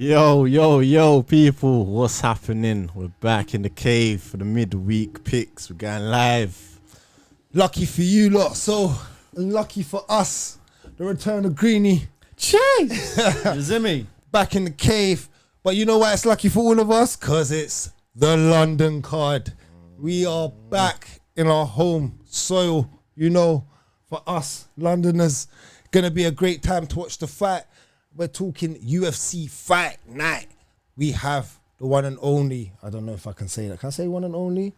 Yo, people, what's happening? We're back in the cave for the midweek picks. We're going live. Lucky for you lot, so unlucky for us. The return of Greeny. Chase! Zimmy. Back in the cave. But you know why it's lucky for all of us? Because it's the London card. We are back in our home soil, you know, for us Londoners. Gonna be a great time to watch the fight. We're talking UFC fight night. We have the one and only. I don't know if I can say that. Can I say one and only?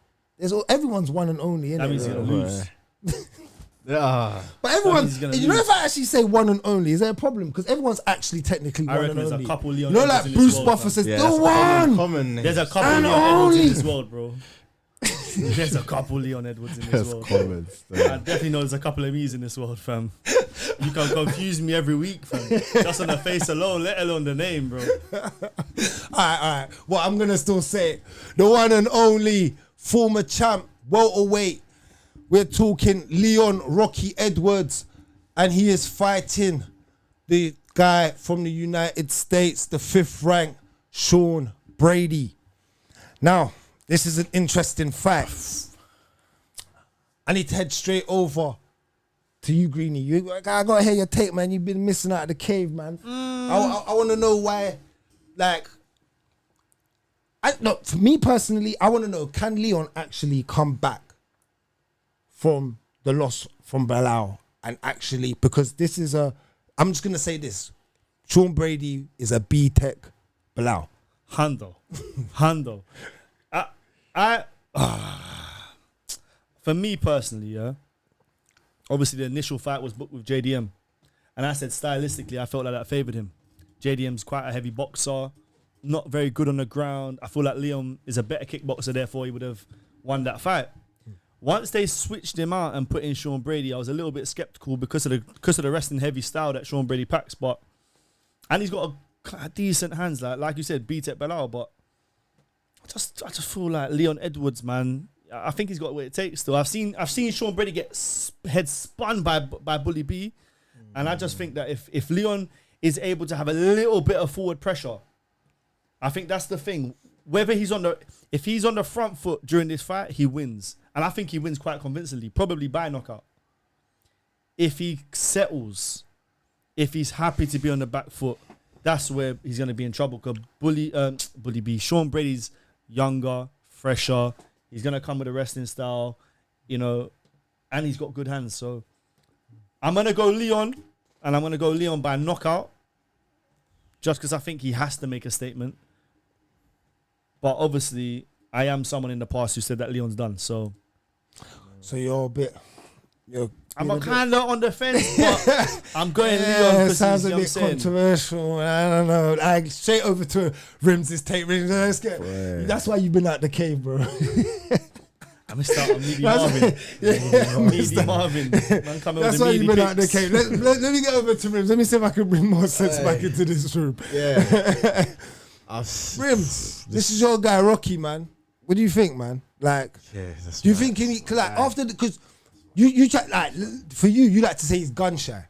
Everyone's one and only, innit? That means you're gonna lose. But everyone's, you know, if I actually say one and only, is there a problem? Because everyone's actually technically one and only. A couple Leon, you know, like Bruce Buffer says, the one. Common. There's a couple Leon Edwards in this world, bro. There's a couple Leon Edwards in this world. Common, I definitely know there's a couple of me's in this world, fam. You can confuse me every week, fam. Just on the face alone, let alone the name, bro. Alright. Well, I'm gonna still say it. The one and only former champ, welterweight. We're talking Leon Rocky Edwards, and he is fighting the guy from the United States, the 5th rank, Sean Brady. Now, this is an interesting fight. I need to head straight over to you, Greeny. I gotta hear your take, man. You've been missing out of the cave, man. I want to know why, like, for me personally, I want to know, can Leon actually come back from the loss from Belal? And actually, because this is I'm just going to say this. Sean Brady is a B-Tech Belal. Handle. For me personally, yeah, obviously the initial fight was booked with JDM. And I said stylistically, I felt like that favoured him. JDM's quite a heavy boxer, not very good on the ground. I feel like Leon is a better kickboxer, therefore he would have won that fight. Once they switched him out and put in Sean Brady, I was a little bit skeptical because of the wrestling heavy style that Sean Brady packs. And he's got a decent hands, like you said, B-Tech Belal. But I just feel like Leon Edwards, man. I think he's got what it takes. Still, I've seen Sean Brady get head spun by Bully B, and I just think that if Leon is able to have a little bit of forward pressure, I think that's the thing. If he's on the front foot during this fight, he wins. And I think he wins quite convincingly, probably by knockout. If he settles, if he's happy to be on the back foot, that's where he's going to be in trouble. Because Bully B, Sean Brady's younger, fresher. He's going to come with a wrestling style, you know, and he's got good hands. So I'm going to go Leon, and I'm going to go Leon by knockout, just because I think he has to make a statement. But obviously, I am someone in the past who said that Leon's done. So you're a bit. I'm kind of on the fence, but I'm going Leon because sounds he's a bit controversial. I don't know. Like, straight over to Rimz's take. That's why you've been out the cave, bro. I'm Meaty Marvin. Meaty Marvin. Man, that's why you've been out the cave. Let me get over to Rimz. Let me see if I can bring more sense back into this room. Yeah. Rimz, this is your guy, Rocky, man. What do you think, man? Like, do you think after because you try, like, for you like to say he's gun shy.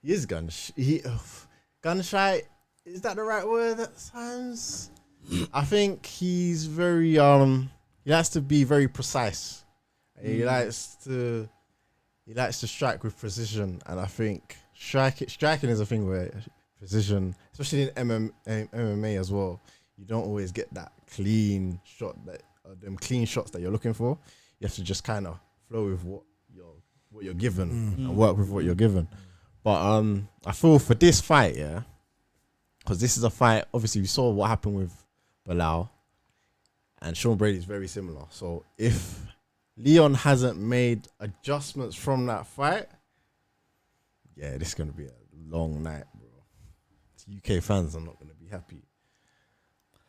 He is gun shy. Is that the right word at times? I think he's very he likes to be very precise. He likes to strike with precision, and I think striking is a thing where precision, especially in MMA as well, you don't always get that clean shot, them clean shots that you're looking for. You have to just kind of flow with what you're given and work with what you're given. But I feel for this fight, yeah, because this is a fight. Obviously, we saw what happened with Belal, and Sean Brady is very similar. So if Leon hasn't made adjustments from that fight, yeah, this is gonna be a long night, bro. UK fans are not going to be happy.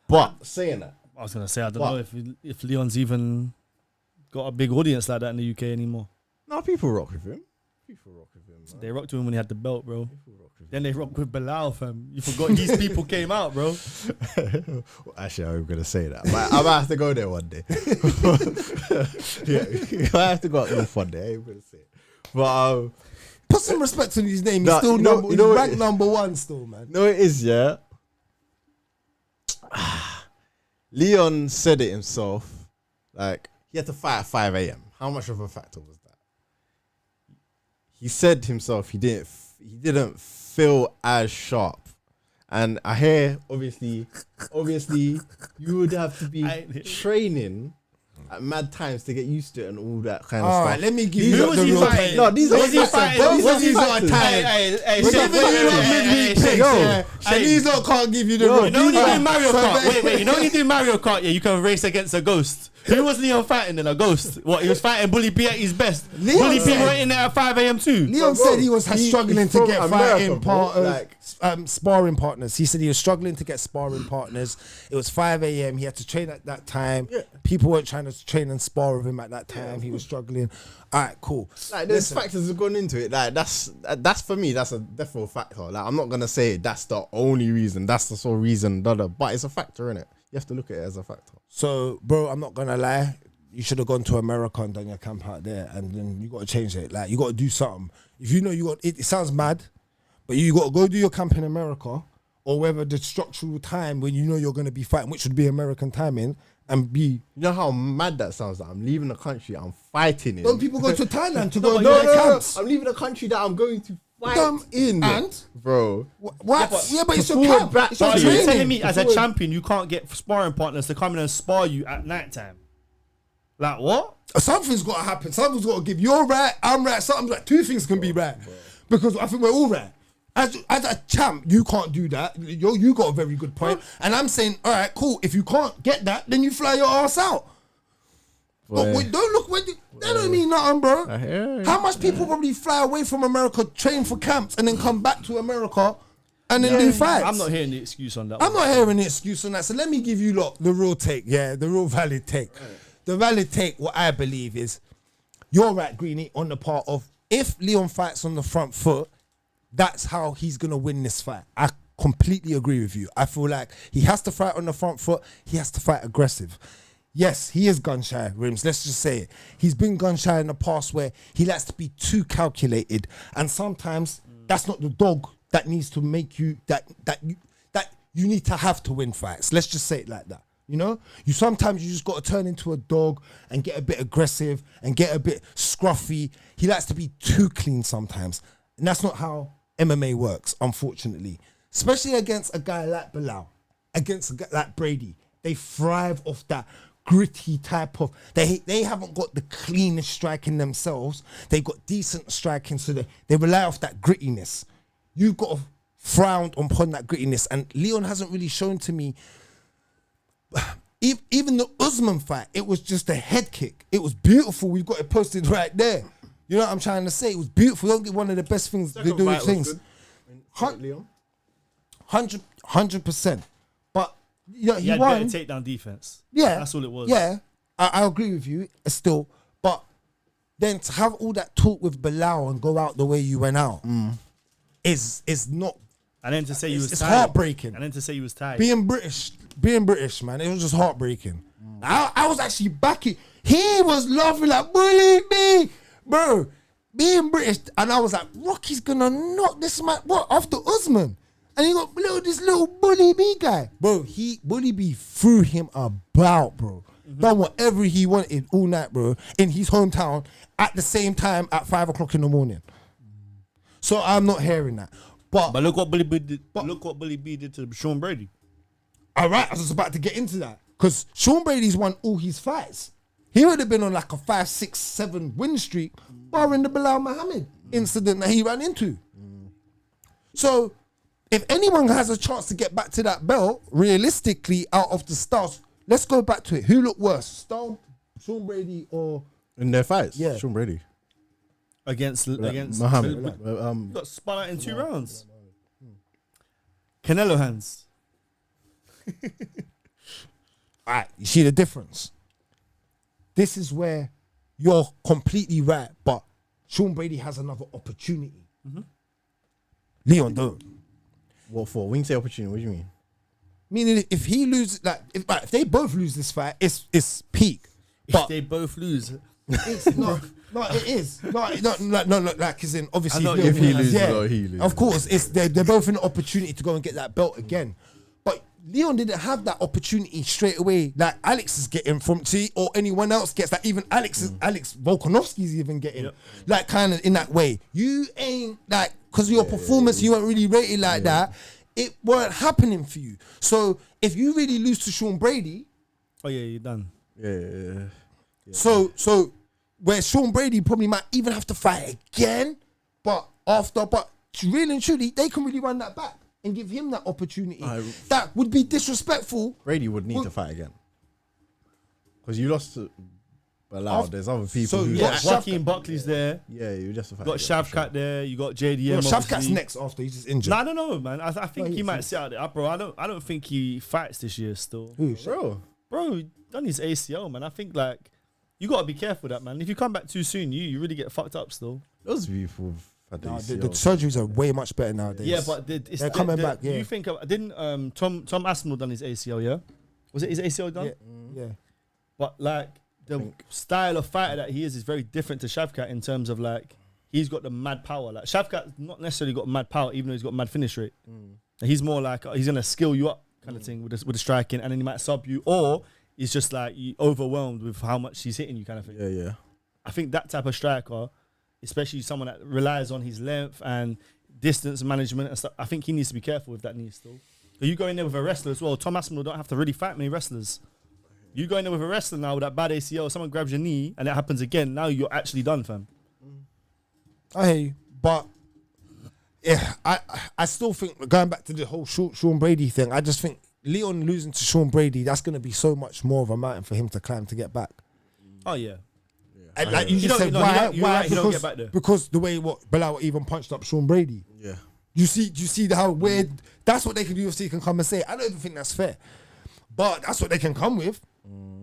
But saying that, I was going to say, I don't know if Leon's even got a big audience like that in the UK anymore. No, people rock with him. Man. They rocked with him when he had the belt, bro. Then they rocked with Belal, fam. You forgot these people came out, bro. Well, actually, I'm going to say that. I might have to go there one day. Yeah, I have to go out there one day. I'm going to say it. But put some respect on his name. He's still ranked number one still, man. No, it is, yeah. Leon said it himself. Like, he had to fight at 5 a.m. How much of a factor was that? He said himself he didn't feel as sharp. And I hear, obviously, you would have to be training at mad times to get used to it and all that kind of stuff. Alright, let me give you Who was the he real fighting? pay. No, these are These are tired. And these lot can't give you the real. You know when you do Mario So Kart? Wait. You know when you do Mario Kart, yeah, you can race against a ghost. Who was Leon fighting then? A ghost? What, he was fighting Bully B at his best? Leon Bully B said- went in there at 5 a.m. too. Leon said he was struggling he's to from get America, bro. sparring partners. He said he was struggling to get sparring partners. It was 5 a.m. He had to train at that time. Yeah. People weren't trying to train and spar with him at that time. He was struggling. All right, cool. Like, there's Listen. factors that gone into it. Like, that's for me, that's a definite factor. Like, I'm not gonna say that's the only reason, that's the sole reason, but it's a factor, innit? You have to look at it as a factor. So, bro, I'm not gonna lie. You should have gone to America and done your camp out there, and then you got to change it. Like, you got to do something. If you know you got it sounds mad, but you got to go do your camp in America, or whether the structural time when you know you're going to be fighting, which would be American timing, and be. You know how mad that sounds? Like I'm leaving the country, I'm fighting in. Don't people go to Thailand to go do No, their camps? I'm leaving the country that I'm going to fight in. And? Bro. What? Yeah, but it's your forward camp. back- It's your Are you telling training. me as a champion you can't get sparring partners to come in and spar you at night time? Like what? Something's got to happen. Something's got to give. You're right, I'm right. Something like two things can be right. Because I think we're all right. As a champ, you can't do that. You got a very good point. And I'm saying, all right, cool. If you can't get that, then you fly your ass out. But wait, don't look. That don't mean nothing, bro. I hear you. How much people probably fly away from America, train for camps, and then come back to America and then do fights? I'm not hearing the excuse on that I'm one. not hearing the excuse on that. So let me give you lot the real take, the real valid take. The valid take, what I believe is, you're right, Greeny, on the part of if Leon fights on the front foot, that's how he's gonna win this fight. I completely agree with you. I feel like he has to fight on the front foot. He has to fight aggressive. Yes, he is gun shy, Rimz. Let's just say it. He's been gun shy in the past where he likes to be too calculated, and sometimes that's not the dog that needs to make you that you need to have to win fights. Let's just say it like that. You know, you just got to turn into a dog and get a bit aggressive and get a bit scruffy. He likes to be too clean sometimes, and that's not how MMA works, unfortunately. Especially against a guy like Bilal, against a guy like Brady, they thrive off that gritty type of. They haven't got the cleanest striking themselves. They've got decent striking, so they rely off that grittiness. You've got to frown upon that grittiness, and Leon hasn't really shown to me. Even the Usman fight, it was just a head kick. It was beautiful. We've got it posted right there. You know what I'm trying to say? It was beautiful. Don't get one of the best things to do with things. 100%. But you know, He he had won. better takedown defense. Yeah, That's all it was. Yeah, I agree with you still. But then to have all that talk with Bilal and go out the way you went out is not. And then to say you was It's tired. heartbreaking. And then to say you was tired. Being British, man, it was just heartbreaking. I was actually backing. He was laughing like, bully me, bro. Being British, and I was like, Rocky's gonna knock this man. What after Usman? And he got this little bully B guy, bro. Bully B threw him about, bro. Done whatever he wanted all night, bro, in his hometown at the same time at 5 o'clock in the morning. So I'm not hearing that. But look what Bully B did. Look what Bully B did to Sean Brady. all right, I was just about to get into that because Sean Brady's won all his fights. He would have been on like a 5, 6, 7 win streak, barring the Bilal Muhammad incident that he ran into. So, if anyone has a chance to get back to that belt, realistically, out of the stars, let's go back to it. Who looked worse, Sean Brady or In their fights? Yeah. Sean Brady. Against Muhammad. got spun out in 2 rounds. Canelo hands. All right, you see the difference? This is where you're completely right, but Sean Brady has another opportunity. Leon don't. What for? When you say opportunity, what do you mean? Meaning, if he loses, if they both lose this fight, it's peak. If But they both lose. it's not. No, it is. No, like as in obviously. I know Leon if he has- loses, though, he loses. Of course, they're both an opportunity to go and get that belt again. But Leon didn't have that opportunity straight away. Like Alex is getting from T, or anyone else gets that. Even Alex Volkanovski's even getting like kind of in that way. You ain't like because of your performance, you weren't really rated like that. It weren't happening for you. So if you really lose to Sean Brady, oh yeah, you're done. Yeah. So where Sean Brady probably might even have to fight again, but really and truly, they can really run that back and give him that opportunity. That would be disrespectful. Brady would need to fight again. Because you lost to Bilal. There's other people. So who you got Joaquin Buckley's there. Yeah, you just fight. You got Shavkat there. You got JDM. Shavkat's next after he's just injured. No, I don't know, man. I think he might sit out there, bro. I don't think he fights this year still. Who? Bro, he done his ACL, man. I think like you gotta be careful with that, man. If you come back too soon, you really get fucked up still. Those people. The surgeries are way much better nowadays. Yeah, but they're coming back. Yeah. You think didn't Tom Aspinall done his ACL? Yeah, was it his ACL done? Yeah. But like the style of fighter that he is very different to Shavkat in terms of like he's got the mad power. Like Shavkat not necessarily got mad power, even though he's got mad finish rate. He's more like he's gonna skill you up kind of thing with the striking, and then he might sub you, or he's just like you overwhelmed with how much he's hitting you kind of thing. Yeah. I think that type of striker, especially someone that relies on his length and distance management and stuff, I think he needs to be careful with that knee still. But you go in there with a wrestler as well. Tom Aspinall don't have to really fight many wrestlers. You go in there with a wrestler now with that bad ACL, someone grabs your knee and it happens again, now you're actually done, fam. I hear you, but yeah, I still think, going back to the whole Sean Brady thing, I just think Leon losing to Sean Brady, that's going to be so much more of a mountain for him to climb to get back. Oh, yeah. And like you just said, why? He don't get back there. Because the way Bilal even punched up Sean Brady. Yeah. Do you see how weird? That's what they can UFC can come and say. I don't even think that's fair, but that's what they can come with.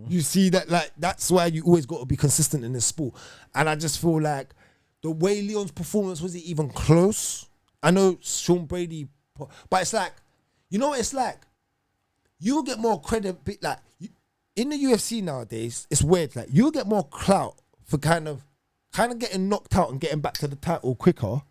You see that, like, that's why you always got to be consistent in this sport. And I just feel like the way Leon's performance wasn't even close. I know Sean Brady, but it's like, you know what it's like? You'll get more credit, like in the UFC nowadays. It's weird. Like you'll get more clout for kind of getting knocked out and getting back to the title quicker.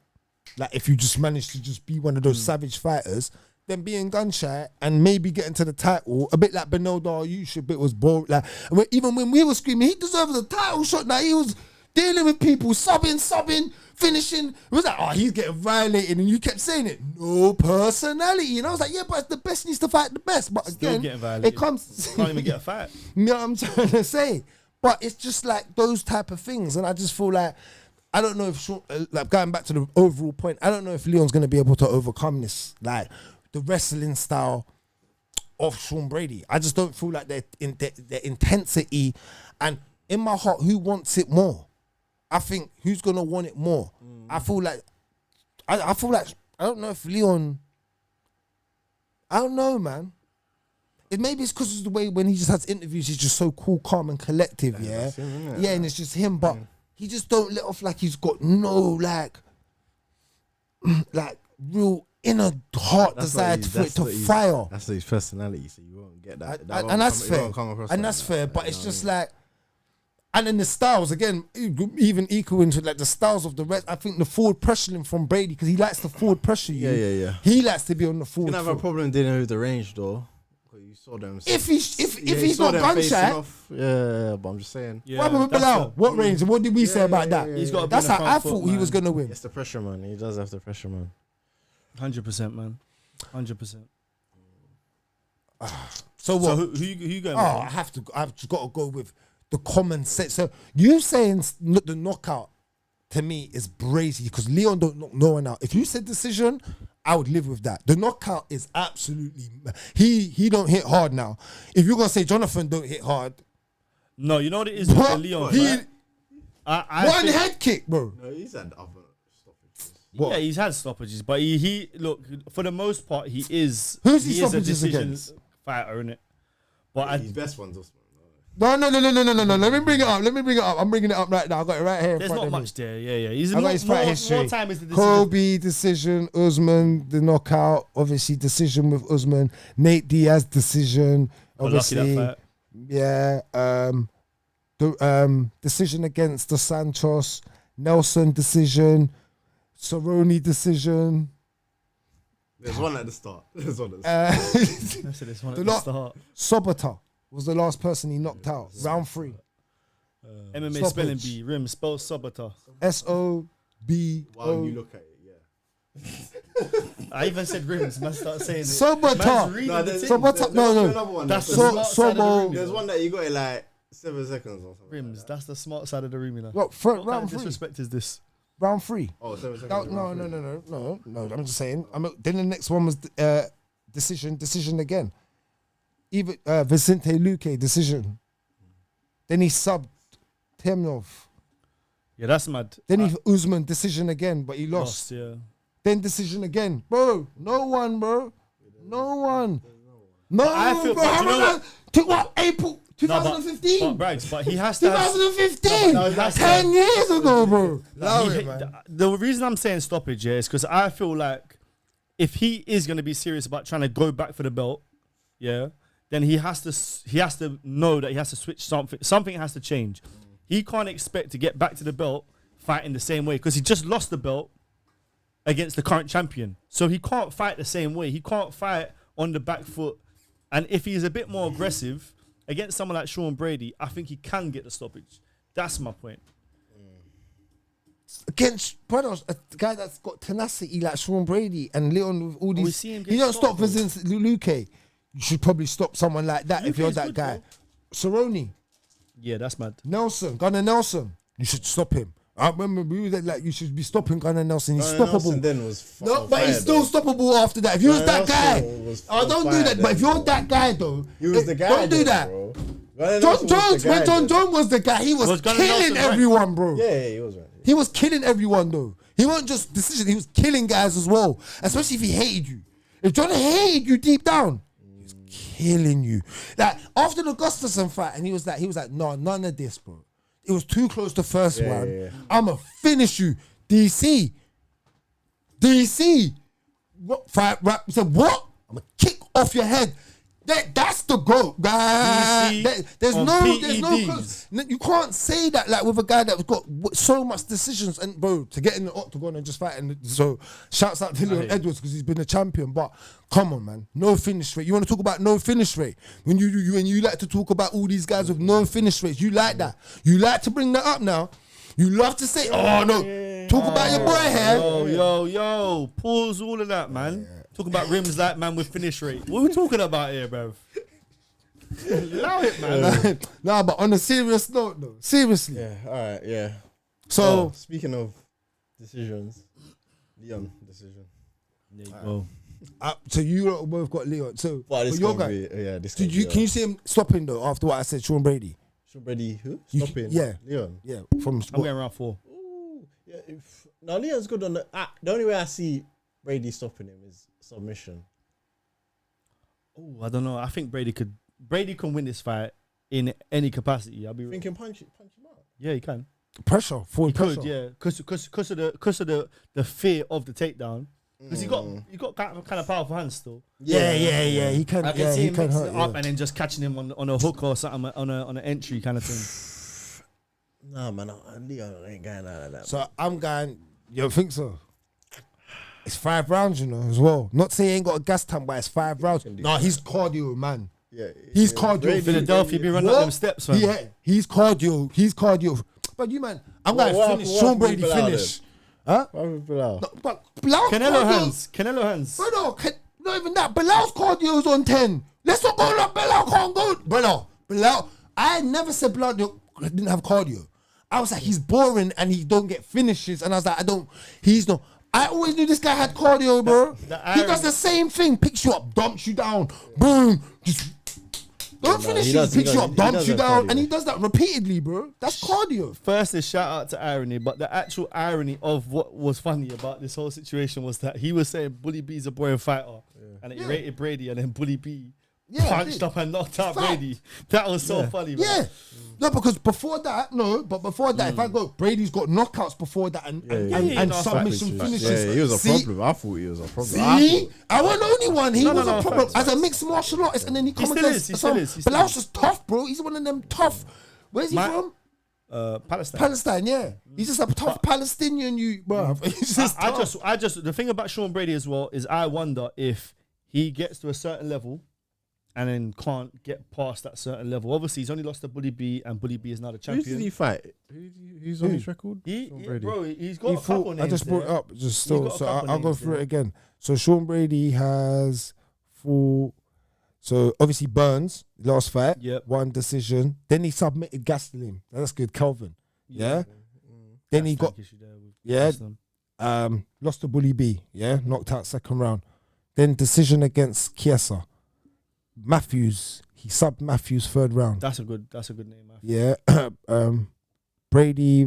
Like if you just manage to just be one of those savage fighters, than being gun shy and maybe getting to the title. A bit like Bernal Dariush, a bit was boring. Like even when we were screaming, he deserves the title shot. Like he was dealing with people, subbing, finishing. It was like, oh, he's getting violated, and you kept saying it. No personality, and I was like, yeah, but the best needs to fight the best. But Still again, getting violated. it comes. Can't even get a fight. You know what I'm trying to say? But it's just like those type of things, and I just feel like I don't know if like going back to the overall point, I don't know if Leon's gonna be able to overcome this, like the wrestling style of Sean Brady. I just don't feel like their intensity, and in my heart, who wants it more? I think who's gonna want it more? I feel like I feel like I don't know if Leon. I don't know, man. Maybe it's because of the way when he just has interviews, he's just so cool, calm, and collective. Yeah, yeah, and it's just him, but he just don't let off like he's got no like real inner heart desire for it to fire. That's his personality, so you won't get that. And that's fair. And that's fair, but it's just like. And then the styles, again, even equaling to like the styles of the rest. I think the forward pressuring from Brady, because he likes to forward pressure you. Yeah. He likes to be on the forward. You can have a problem dealing with the range though. You saw them. If he's not gunshot. Yeah, but I'm just saying. Yeah, what happened with Bilal? What range? What did we say about that? He's got. That's how I thought he was gonna win. It's the pressure, man. He does have the pressure, man. 100%, man. 100%. So what? So who you going? Oh, I've just got to go with the common sense. So you saying the knockout to me is brazy because Leon don't knock no one out. If you said decision, I would live with that. The knockout is absolutely he don't hit hard now. If you're gonna say Jonathan don't hit hard, no, you know what it is with Leon. One head kick, bro. No, he's had other stoppages. Yeah, he's had stoppages, but he look for the most part he is. Who's he is a stoppages decision against? fighter, innit? But his best one's Usman. No. Let me bring it up. I'm bringing it up right now. I got it right here. There's not much there. Yeah. He's I got his fight history. More time is the decision. Kobe decision, Usman the knockout. Obviously decision with Usman. Nate Diaz decision. Obviously, lucky that fight. Yeah. The decision against Dos Santos. Nelson decision. Cerrone decision. There's one at the start. There's one at the start. I said this one The at the lot- start. Sobota was the last person he knocked out. Round 3. MMA Stoppage. spelling bee. Rimz spell Sobota. SOBO. While you look at it, yeah. I even said Rimz. Man, start saying it. Sobota. Man's reading the there's- thing. Sobota. No. Another one. That's the So- smart side of the Sobo- room. There's one that you got in like 7 seconds or something. Rims, that's the smart side of the room, you know. What, What kind round of 3? disrespect is this? Round 3. Oh, 7 seconds. No. I'm just saying. Then the next one was decision again. Even Vicente Luque decision. Then he subbed Temnov. Yeah, that's mad. Then he Usman decision again, but he lost. Yeah. Then decision again, bro. No one, bro. No one. No, I feel- bro. but you know what? To what? April 2015. But Bragz, but he has to have, 2015. No, that's 10 years ago, bro. the reason I'm saying stoppage is because I feel like if he is going to be serious about trying to go back for the belt, yeah, then he has to know that he has to switch something. Something has to change. He can't expect to get back to the belt fighting the same way because he just lost the belt against the current champion. So he can't fight the same way. He can't fight on the back foot. And if he's a bit more aggressive against someone like Sean Brady, I think he can get the stoppage. That's my point. Against brothers, a guy that's got tenacity like Sean Brady and Leon with all we these. see him get He don't stopped, stop Vicente Luque. You should probably stop someone like that if Luque you're is that good, guy. Cerrone, Yeah, that's mad. Nelson, Gunnar Nelson. You should stop him. I remember we were like, you should be stopping Gunnar Nelson. He's stoppable. Then was No, but he's still stoppable after that. If you was that guy, don't do that. But if you're that guy though, He was the guy. don't do that. Bro. John Jones, when John Jones was the guy, he was Gunnar killing Nelson right? everyone, bro. Yeah, he was right. He was killing everyone though. He wasn't just decision. He was killing guys as well. Especially if he hated you. If John hated you deep down, he was killing you. Like after the Gustafsson fight, and he was like, no, none of this, bro. It was too close to first round. Yeah. I'ma finish you, DC. What? Fight? Rap? Said what? I'ma kick off your head. That's the GOAT, guy. There's on no, PEDs. you can't say that like with a guy that's got so much decisions and bro to get in the octagon and just fight. And so shouts out to Leon Edwards because he's been a champion. But come on, man, no finish rate. You want to talk about no finish rate when you like to talk about all these guys with no finish rates. You like that. You like to bring that up now. You love to say, oh no, talk about your boy here. Yo, pause all of that, man. Talking about rims like man with finish rate. What are we talking about here, bruv? Allow it, man. Nah, but on a serious note, though, seriously. Yeah, all right, yeah. So speaking of decisions, Leon decision. There you go. So you lot both got Leon. So Well, this but your can't guy, be, yeah, this did can't you be, can you see him stopping though after what I said, Sean Brady? Sean Brady, who? You- Stopping? yeah. Leon. Yeah, from I'm going round 4. Ooh, yeah. Now Leon's good on the only way I see Brady stopping him is submission. Oh, I don't know. I think Brady can win this fight in any capacity. I'll be real. Thinking punch him out. Yeah, he can. pressure, full He pressure. could, yeah, because of the fear of the takedown. Because he got kind of powerful hands still. Yeah. He can. I can Yeah, see he him can mixing hurt. it up Yeah. and then just catching him on a hook or something on an entry kind of thing. Nah, man, Leon ain't going out like that. So I'm going. You don't think so? It's 5 rounds, you know, as well. Not saying he ain't got a gas tank, but it's 5 rounds. No, he's cardio, man. Yeah, He's cardio. Brady- Philadelphia be running up them steps, man. Yeah, he's cardio. He's cardio. But you, man, I'm going to finish. Sean Brady finish. Huh? Why would Bilal? No, but Bilal's Canelo cardio. hands. Brother, not even that. Bilal's cardio's on 10. Let's not go like Bilal can't go. Bilal. I never said Bilal didn't have cardio. I was like, he's boring and he don't get finishes. And I was like, I always knew this guy had cardio, bro. He does the same thing. Picks you up, dumps you down. Boom. Just don't finish he you. does- he Picks you does- up, he dumps does you have down. cardio. And he does that repeatedly, bro. That's cardio. First is shout out to irony, but the actual irony of what was funny about this whole situation was that he was saying Bully B's a boring fighter, and he rated Brady, and then Bully B punched up and knocked out Fact. Brady. That was so funny, man. Yeah. No, because before that, if I go, Brady's got knockouts before that and no, submission facts. finishes. Yeah, he was a See? problem. I thought he was a problem. See, I wasn't the only one. He No, was no, a problem facts, as a mixed martial artist, and then he come still against is, he still some. is, he But still that was is. just tough, bro. He's one of them tough. Where's he from? Palestine. Palestine, yeah. He's just a tough Palestinian, bro. He's just I just the thing about Sean Brady as well is I wonder if he gets to a certain level and then can't get past that certain level. Obviously, he's only lost to Bully B, and Bully B is now the Who champion. did he fight? Who's on his record? Bro, he's got a couple names. I just brought it there. up, just He's still. got a So couple I'll go names through there. it again. So Sean Brady has full. So obviously Burns last fight, Yep. one decision. Then he submitted Gastelum. That's good, Kelvin. Yeah. Then he got lost to Bully B. Yeah, knocked out second round. Then decision against Chiesa. Matthews, he subbed Matthews third round. That's a good name. Matthews. Yeah. Brady,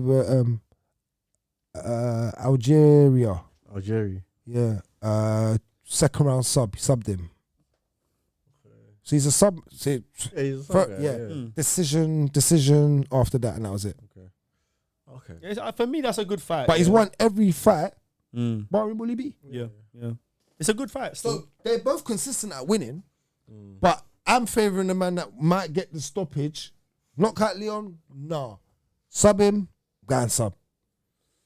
Algeria. Yeah. Second round sub. He subbed him. So he's a sub. See, Decision after that, and that was it. Okay. Yeah, for me, that's a good fight. But he's won every fight, Mm. barring Bully B. Yeah. It's a good fight. Still. So they're both consistent at winning, but I'm favouring the man that might get the stoppage. Knock out Leon, nah. Sub him, go and sub.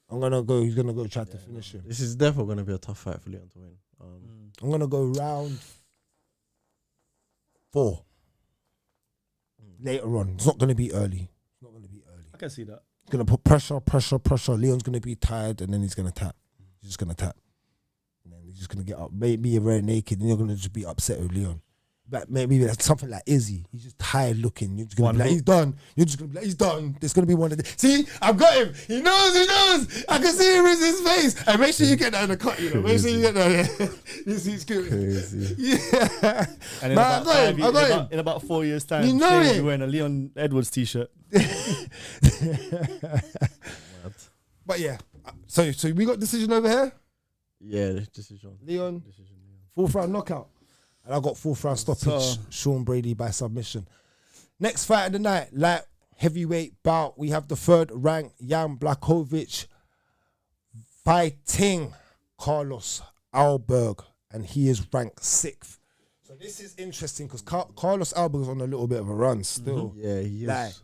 I'm gonna go. He's gonna go try to finish him. This is definitely going to be a tough fight for Leon to win. I'm gonna go round 4. Later on, it's not gonna be early. I can see that. He's gonna put pressure. Leon's gonna be tired, and then he's gonna tap. He's just gonna tap, and then he's just gonna get up. Maybe you're very naked, and you're gonna just be upset with Leon. But maybe that's something like Izzy. He's just tired looking. You're just gonna be like, he's done. You're just gonna be like, he's done. There's gonna be one of the. See, I've got him. He knows. I can see him in his face. And make sure you get that in the cut. Make sure you get that. You see, it's good. Crazy. Yeah. And in about 4 years' time, You know Shane will it. be wearing a Leon Edwards t-shirt. But yeah. So we got decision over here. Yeah, decision. Leon. Fourth round knockout. And I got fourth round stoppage. Sean Brady by submission. Next fight of the night, light heavyweight bout. We have the third rank, Jan Blachowicz fighting Carlos Ulberg. And he is ranked 6th. So this is interesting because Carlos Ulberg is on a little bit of a run still. Yeah, he is.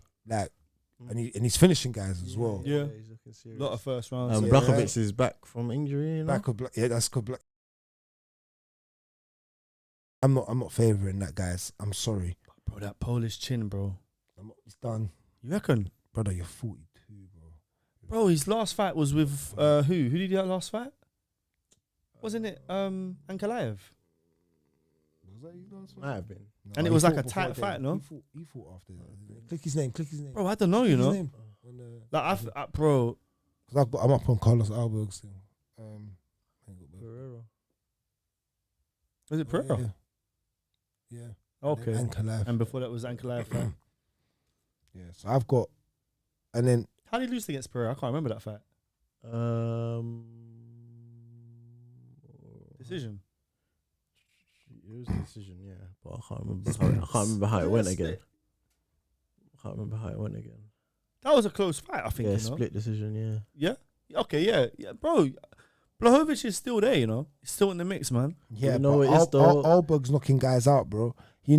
And he's finishing guys as well. Yeah. He's looking serious. A lot of first rounds. Blachowicz is back from injury. You know? That's good. I'm not favouring that, guys. I'm sorry. Bro, that Polish chin, bro. He's done. You reckon? Brother, you're 42, bro. Bro, his last fight was with who? Who did he have last fight? Wasn't it Ankalaev? Was that his last fight? Might have been. No, And it he was like fought a before tight then. fight, no? He fought after that. Click his name. Bro, I don't know, you Click know. his name. Like, bro. Because I'm up on Carlos Alberg's thing. Pereira. Was it Pereira? Yeah. Okay. Ankalaev. And before that was Ankalaev. Yeah, so I've got, and then How did he lose against Pereira? I can't remember that fight. Decision. It was a decision, yeah, but I can't remember how it went again. That was a close fight, I think. Yeah, you know? split decision, Yeah. Okay. Yeah, bro. Blachowicz is still there, you know. He's still in the mix, man. yeah, You know but what it is, though? Ulberg's knocking guys out, bro. He's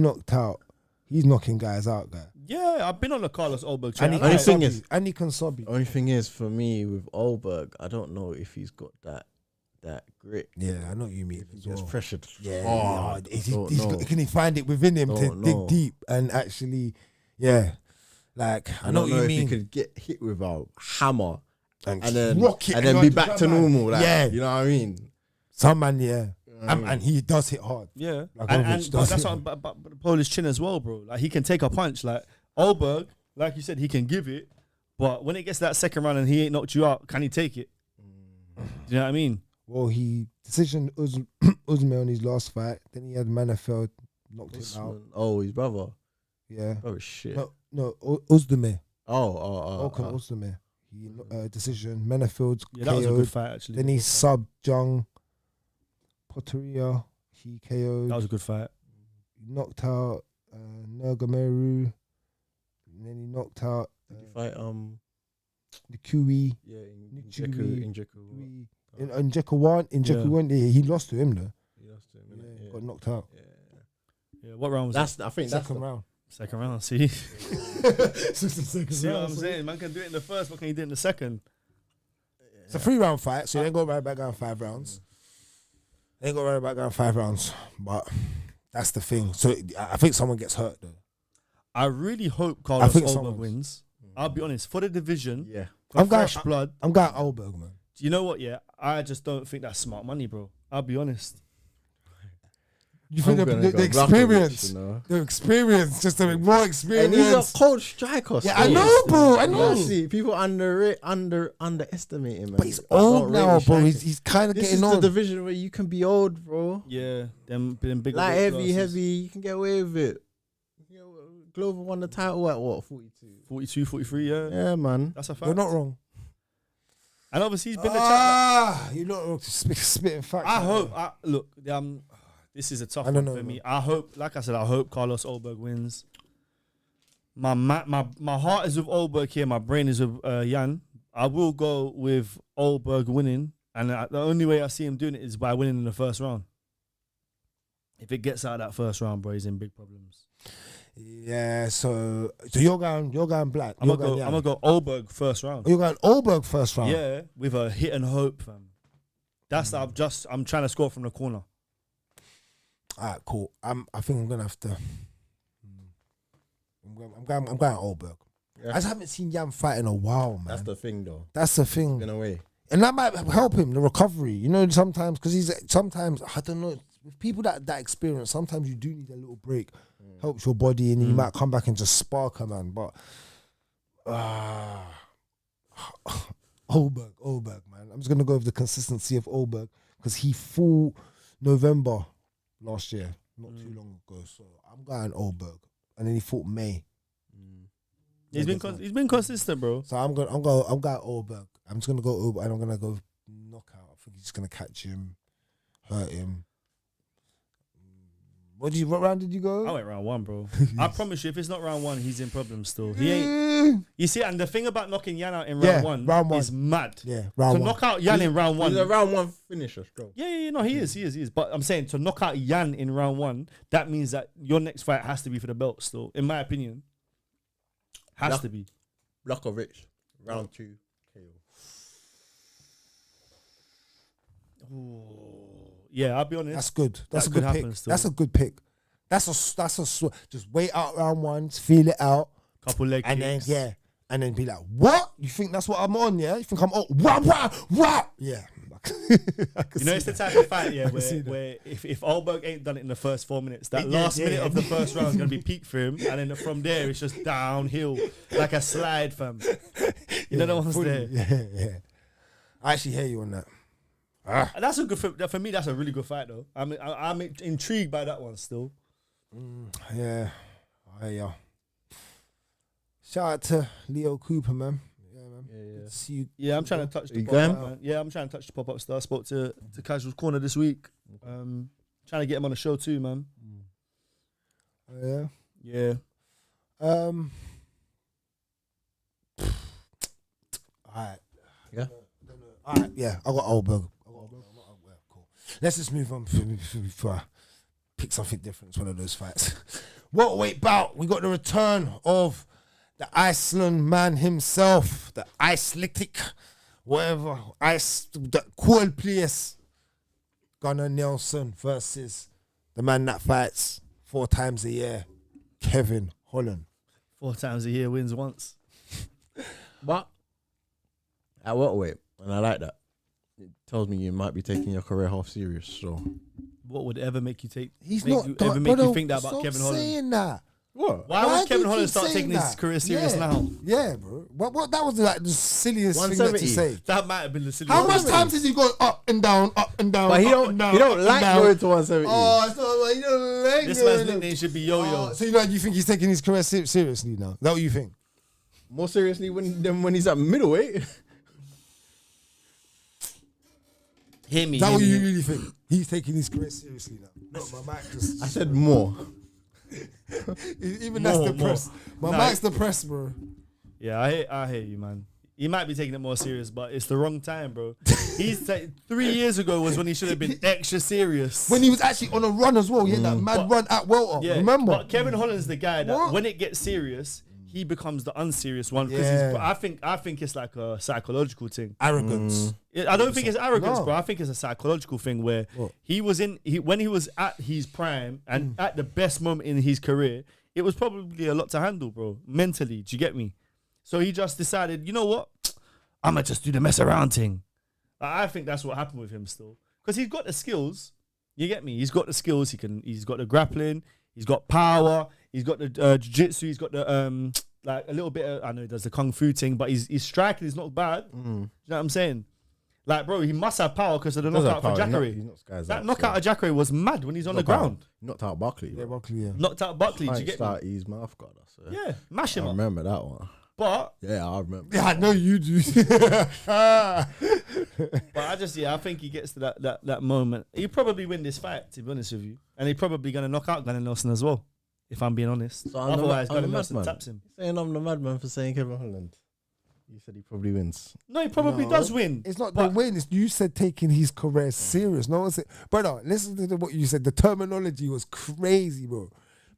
knocking guys out, guy. Yeah, I've been on the Carlos Ulberg And train. he can sub you. Only thing is, for me with Ulberg, I don't know if he's got that grit. Yeah, I know what you mean. He gets pressured. Yeah, don't know. can he find it within him to Don't dig know. deep and actually, like I know don't what you if mean. he could get hit with a hammer and then rock it and then be back to normal. Like, Yeah. you know what I mean. Some man, yeah, You know what I mean? and he does hit hard. Yeah, Blachowicz and but does that's it. what, but the Polish chin as well, bro. Like he can take a punch. Like Ulberg, like you said, he can give it, but when it gets to that second round and he ain't knocked you out, can he take it? Do you know what I mean? Well, he decisioned Usman on his last fight. Then he had Manafeld knocked him out. Oh, his brother. Yeah. Oh shit. No, Uzdemir. Oh. Uzdemir. He decision. Manafeld Yeah, that was a good KO'd. fight actually. Then he subbed Jung Potteria. He KO'd. That was a good fight. He knocked out Nurgameru. And then he knocked out Did he fight the QE. Yeah, in Nchukwu. Jeku. In Jeku 1. In Jeku 1, he lost to him though. He lost to him, Yeah, innit? got knocked out. Yeah, what round was That's I think that's Second round. Second round, see? It's just the second See what round, I'm so- saying? Man can do it in the first, but can he do it in the second? It's a 3-round fight, so you ain't got right back down 5 rounds. Ain't got right back down 5 rounds, but that's the thing. So I think someone gets hurt though. I really hope Carlos think Ulberg someone's- wins. I'll be honest, for the division, Yeah. for I'm going- fresh blood. I'm going Ulberg, man. You know what? Yeah, I just don't think that's smart money, bro. I'll be honest. You think I'm the, gonna the go experience, Blachowicz, you know? the experience, just to make more And experience. he's a cold striker. Yeah, I still. know, bro. I know. See, people underestimate him, man. But he's I don't old rate now, his bro. striking. He's kind of This getting is the old. division where you can be old, bro. Yeah, them big Like weight heavy, classes. you can get away with it. Glover won the title at what, 42? 42, 43, yeah. Yeah, man. That's a fact. You're not wrong. And obviously he's been the champ. You're not wrong. Spitting facts. I hope. Look, this is a tough I one don't for know, me. I hope, like I said, I hope Carlos Ulberg wins. My heart is with Ulberg here. My brain is with Jan. I will go with Ulberg winning, and the only way I see him doing it is by winning in the first round. If it gets out of that first round, bro, he's in big problems. Yeah, so you're going black. I'm gonna go Ulberg first round. You're going Ulberg first round. Yeah, with a hit and hope, fam. That's I'm trying to score from the corner. All right, cool. I think I'm gonna have to. I'm going Ulberg. Yeah. I just haven't seen Jan fight in a while, man. That's the thing, though. That's the thing. In a way. And that might help him, the recovery. You know, sometimes, because I don't know, with people that experience, sometimes you do need a little break. Helps your body, and you might come back and just spark a man. But, Ulberg, man. I'm just going to go with the consistency of Ulberg, because he fought November last year, not too long ago. So I'm going Ulberg. And then he fought May. He's been consistent, bro. So I'm going Ulberg. I'm just gonna go Ulberg, and I'm gonna go knockout. I think he's just gonna catch him, hurt him. What round did you go? I went round 1, bro. I promise you, if it's not round 1, he's in problems still. He ain't. You see, and the thing about knocking Jan out in round one is mad. Yeah, round to 1. knock out Jan in round 1. He's a round 1 finisher, strong. Yeah, no, he is. But I'm saying to knock out Jan in round 1, that means that your next fight has to be for the belt still, in my opinion. Has to be. Blachowicz, round 2 KO. Yeah, I'll be honest. That's good. That's That a could good happen pick. still. That's a good pick. Just wait out round 1, feel it out, Couple leg and kicks. and then be like, what? You think that's what I'm on? Yeah, you think I'm on? Wah. Yeah. You know, it's the type of fight, yeah, see where if Ulberg ain't done it in the first 4 minutes, that Yeah, last yeah, minute yeah. of the first round is going to be peak for him, and then from there, it's just downhill, like a slide, fam. You know the ones there. Yeah. I actually hear you on that. And that's a good, for me, that's a really good fight, though. I'm intrigued by that one still. Yeah. Shout out to Leo Cooper, man. Yeah, man. Yeah. See you. Yeah, I'm trying to touch the You pop-up, going? man. Yeah, I'm trying to touch the pop-up star. I spoke to Casual's Corner this week. Trying to get him on the show too, man. Yeah. Yeah. All right. Yeah. All right. Yeah. I got Ulberg. Cool. Let's just move on before I pick something different. It's one of those fights. Welterweight bout. We got the return of the Iceland man himself, the Icelandic, whatever. The cool place. Gunnar Nelson versus the man that fights 4 times a year, Kevin Holland. 4 times a year wins once. But at what weight? And I like that. It tells me you might be taking your career half serious. So What would ever make you take? He's make not. you, ever make you think that about Kevin Holland? Saying that. what? Why Why would Kevin do you Holland keep start saying taking his that? career serious Yeah. now? Yeah, bro. What? That was like the silliest thing that to 170. say. That might have been the silliest. How much times has he gone up and down, up and down? But he up don't. and down, He don't up and like down? going to 170. Oh, it's not. He don't like This going man's up. nickname should be Yo-Yo. Oh, so you think he's taking his career seriously now? Is that what you think? More seriously than when he's at middleweight. Hear me. Is that hear what me. you really think? He's taking his career seriously now. No, my mic just. I said more. Even that's More, depressed. My Nah, mic's depressed, bro. Yeah, I hear you, man. He might be taking it more serious, but it's the wrong time, bro. 3 years ago was when he should have been extra serious. When he was actually on a run as well. He had that mad run at welter. Yeah, Remember? But Kevin Holland's the guy that when it gets serious, he becomes the unserious one. Because I think it's like a psychological thing. Arrogance. I don't think it's arrogance, No. bro. I think it's a psychological thing where when he was at his prime and at the best moment in his career, it was probably a lot to handle, bro. Mentally, do you get me? So he just decided, you know what? I'm going to just do the mess around thing. I think that's what happened with him still. Because he's got the skills. You get me? He's got the skills. He's got the grappling. He's got power. He's got the jiu-jitsu. He's got the, like a little bit of, I know he does the kung fu thing, but his striking is not bad. You know what I'm saying? Like, bro, he must have power because of the knockout for Jacare. That knockout of Jacare was mad when he's on the ground. Knocked out Buckley. Yeah, Buckley, yeah. Knocked out Buckley. Do you get me? His mouth guard. Yeah, mash him I up. remember that one. But Yeah, I remember. Yeah, I know you do. but I think he gets to that moment. He'll probably win this fight, to be honest with you. And he's probably going to knock out Gunnar Nelson as well, if I'm being honest. So Otherwise, I'm Gunnar the Nelson madman. taps him. Saying I'm the madman for saying Kevin Holland. You said he probably wins. No, he probably does win. It's not the win. It's you said taking his career serious. No, it's it. Brother, listen to what you said. The terminology was crazy, bro.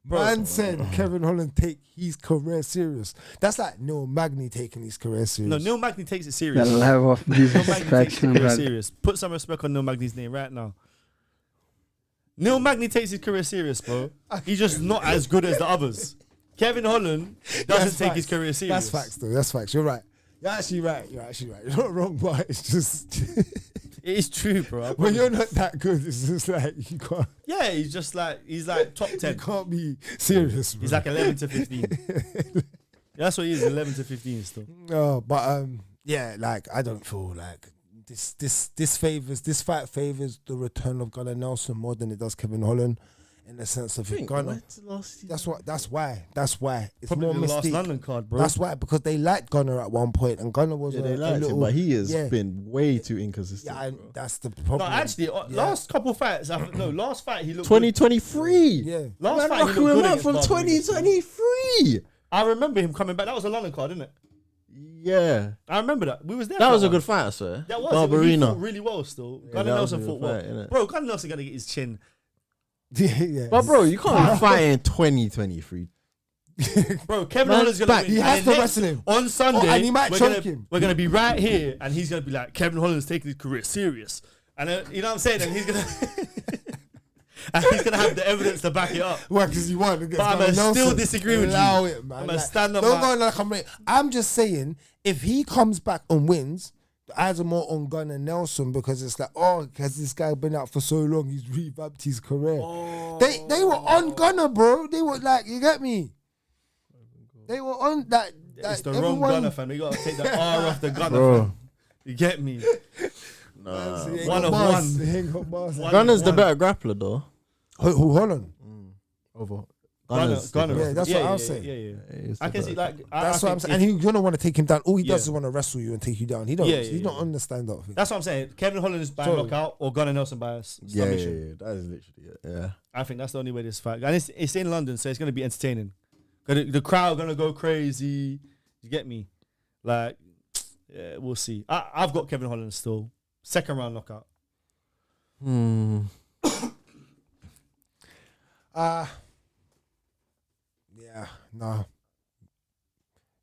Man said Kevin Holland take his career serious. That's like Neil Magny taking his career serious. No, Neil Magny takes it serious. The level of Neil Magny takes his disrespect. career serious. Put some respect on Neil Magny's name right now. Neil Magny takes his career serious, bro. He's just not as good as the others. Kevin Holland doesn't take his career serious. That's facts, though. That's facts. You're right. You're actually right. You're not wrong, but it's just It is true, bro. when you're not that good, it's just like you can't. Yeah, he's like top 10. You can't be serious. Bro. He's like 11 to 15. That's what he is, 11 to 15 still. No, but yeah, like I don't feel like this fight favors the return of Gunnar Nelson more than it does Kevin Holland, in the sense of Gunnar. That's why. It's Probably more the last mystique. London card, bro. That's why, because they liked Gunnar at one point, and Gunnar was They a liked little, him, but he has yeah. been way too inconsistent. Yeah, bro. that's the problem. No, actually, last couple fights, last fight he looked 2023. Yeah. Last Man, fight he rocking looked him good up from against Barbara. 2023. I remember him coming back. That was a London card, didn't it? Yeah, I remember that. We was there. that for was a one. good fight, sir. That was. He fought Barbarina. really well still. Yeah, Gunnar that was Nelson a fought good well. fight, innit? Bro, Gunnar Nelson got to get his chin. Yeah. But bro, you can't be fighting 2023. Bro, Kevin Man, Holland's going to back. win. He has And to next- wrestle him. On Sunday, and he might we're choke gonna, him. We're going to be right here, and he's going to be like, Kevin Holland's taking his career serious. And you know what I'm saying? And he's going to... And he's going to have the evidence to back it up. Well, because he won. But I'm gonna still disagree with you. Allow it, man. I'm gonna stand on don't my- go like I'm. I'm just saying, if he comes back and wins, the eyes are more on Gunnar Nelson, because it's like, because this guy been out for so long, he's revamped his career. They were on Gunnar, bro. They were like, you get me? They were on that. It's the everyone, wrong Gunner, fam. You got to take the R off the Gunner, Bro. fam. You get me? Nah. He ain't One got of bars. one. He ain't got bars. Gunner's the one. better grappler, though. Who Holland? Over Gunner. Yeah, that's what I was saying. Yeah. I can see, like, That's what I'm saying. And he's gonna want to take him down. All he does is want to wrestle you and take you down. He don't. He's not on the stand up thing. That's what I'm saying. Kevin Holland is by knockout or Gunnar Nelson by submission. That is literally it. Yeah. I think that's the only way this fight. And it's in London, so it's going to be entertaining. The crowd going to go crazy. You get me? Like, yeah, we'll see. I've got Kevin Holland still. Second round knockout. Yeah,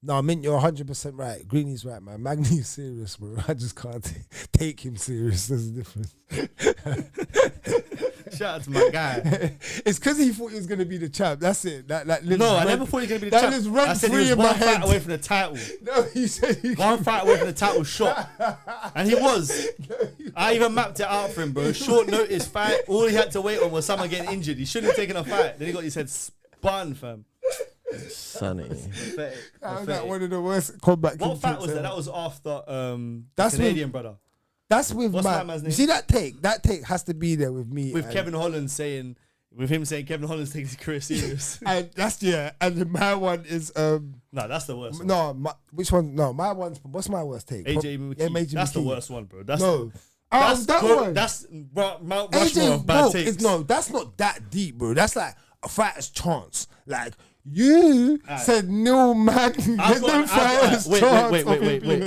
no, Mint, you're 100% right. Greeny's right, man. Magny's serious, bro. I just can't take him serious. There's a difference. Shout out to my guy. It's because he thought he was going to be the champ. That's it. That lives No, I rent- never thought he was going to be the that champ. lives rent I said he free was in my one fight head. away from the title. No, he said he One fight away from the title shot. And he was. I even mapped it out for him, bro. Short notice fight. All he had to wait on was someone getting injured. He shouldn't have taken a fight. Then he got his head spun, fam. Sunny. Pathetic. That was Pathetic. one of the worst combat. What kicks fight was ever. that? That was after That's Canadian brother. That's with What's my man. man's You name? see that take? That take has to be there with me. With and- Kevin Holland saying, with him saying Kevin Holland's taking his career serious. And that's and my one is No, that's the worst one. no, which one? No, my one's what's my worst take? AJ McKee. That's the worst one, bro. That's No. That's that good. one. That's Mount Rushmore AJ, of bad bro, takes. that's not that deep, bro. That's like a fighter's chance. Like You said Neil Magny. I've There's got, no fighters wait.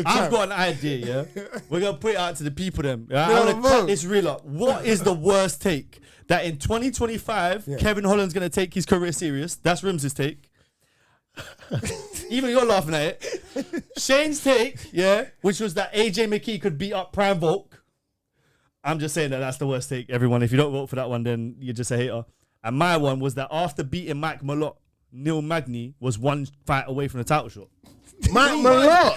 I've got an idea, yeah? We're going to put it out to the people then. Yeah? I'm going to cut this reel up. What is the worst take? That in 2025, Kevin Holland's going to take his career serious. That's Rimz's take. Even you're laughing at it. Shane's take, which was that AJ McKee could beat up Prime Volk. I'm just saying that's the worst take, everyone. If you don't vote for that one, then you're just a hater. And my one was that after beating Mike Malott, Neil Magny was one fight away from the title shot. Mike Malott.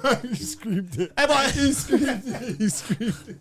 Man, he screamed it. He screamed it.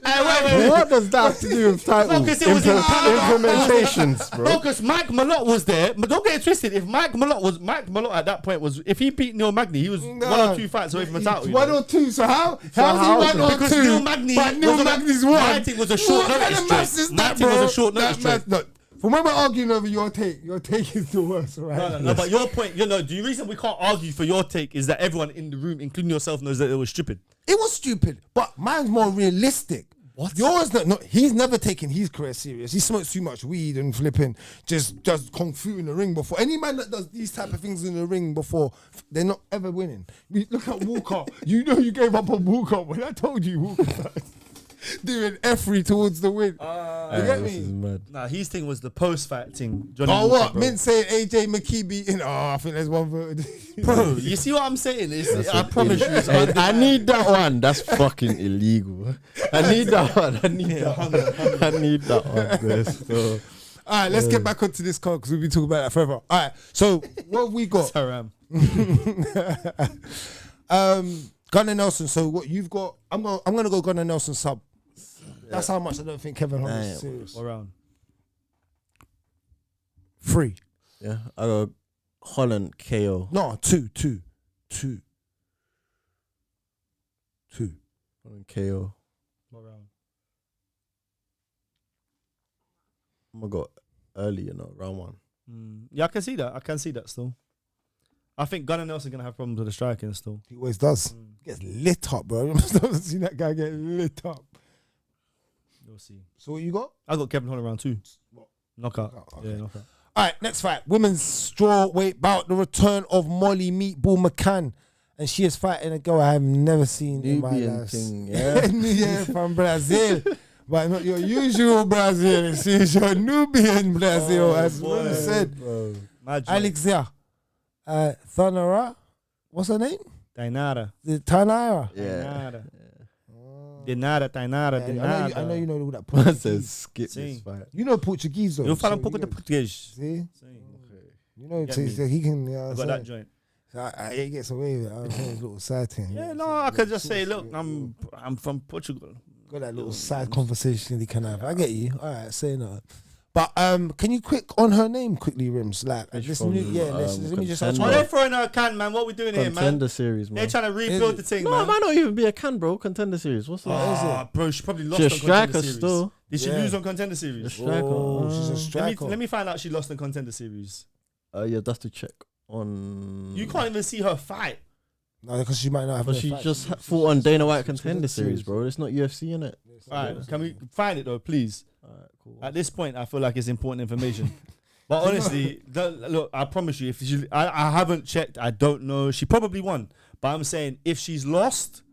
Wait. What does that have to do with title implementations, bro? No, because Mike Malott was there. But don't get it twisted. If Mike Malott at that point was, if he beat Neil Magny, he was 1 or 2 fights away from a title. 1 or 2. So how's he 1 or 2? Because Neil Magny, but Neil Magny's won. My thing was a short notice. My thing was a short notice trade. Look, from when we're arguing over your take is the worst, right? No, but your point, the reason we can't argue for your take is that everyone in the room, including yourself, knows that it was stupid. It was stupid, but mine's more realistic. What? Yours, no, he's never taken his career serious. He smokes too much weed and flipping, just does kung fu in the ring before. Any man that does these type of things in the ring before, they're not ever winning. Look at Walker. You know you gave up on Walker when I told you Walker started doing F3 towards the win. You get me? Nah, his thing was the post-fight thing. Johnny Walker, what? Bro. Mint saying AJ McKee beating. Oh, I think there's one voted. Bro, you see what I'm saying? I promise you. I need that one. That's fucking illegal. I need that one. I need that one. Bro. All right, let's get back onto this card because we'll be talking about that forever. All right, so what have we got? Gunnar Nelson. So what you've got? I'm gonna go Gunnar Nelson sub. That's how much I don't think Kevin Holland is serious. Around 3. Yeah, I go Holland KO. No, 2. Holland KO. Around. I'm gonna go early, round 1. Yeah, I can see that still. I think Gunnar Nelson gonna have problems with the striking still. He always does. Gets lit up, bro. I've never seen that guy get lit up. We'll see. So what you got? I got Kevin Holland round 2. What? Knockout. Oh, okay. Yeah, knockout. All right, next fight. Women's strawweight bout. The return of Molly Meatball McCann. And she is fighting a girl I have never seen in my life. Yeah, from Brazil. But not your usual Brazil. She's your Nubian Brazil, as one said. Alexia. Thainara. What's her name? Thainara. Thainara. Yeah. Thainara. I know you know all that Portuguese. Says skip this fight. You know Portuguese though. Eu falo pouco de português. See? Okay. You know, so he can. I got that joint. So he gets away with it. I was saying a little side thing. Yeah, no, I could just say, look, I'm from Portugal. Got that little side conversation he can have. I get you. All right, say no. But can you quick on her name quickly, Rimz? Like, let me just. Oh, they're throwing her a can, man. What we doing here, man? Contender series, man. They're trying to rebuild the thing, man. No, it might not even be a can, bro. Contender series. What's that? Oh, bro, she probably lost She's on a striker Contender Series. still. Did she lose on Contender Series? Striker. Oh, she's a striker. Let me find out she lost on Contender Series. Yeah, that's to check on. You can't even see her fight. No, because she might not have. But she just fought on Dana White Contender Series, bro. It's not UFC, innit? All right, can we find it though, please? Alright, cool. At this point, I feel like it's important information. But honestly, look, I promise you, I haven't checked, I don't know. She probably won. But I'm saying if she's lost,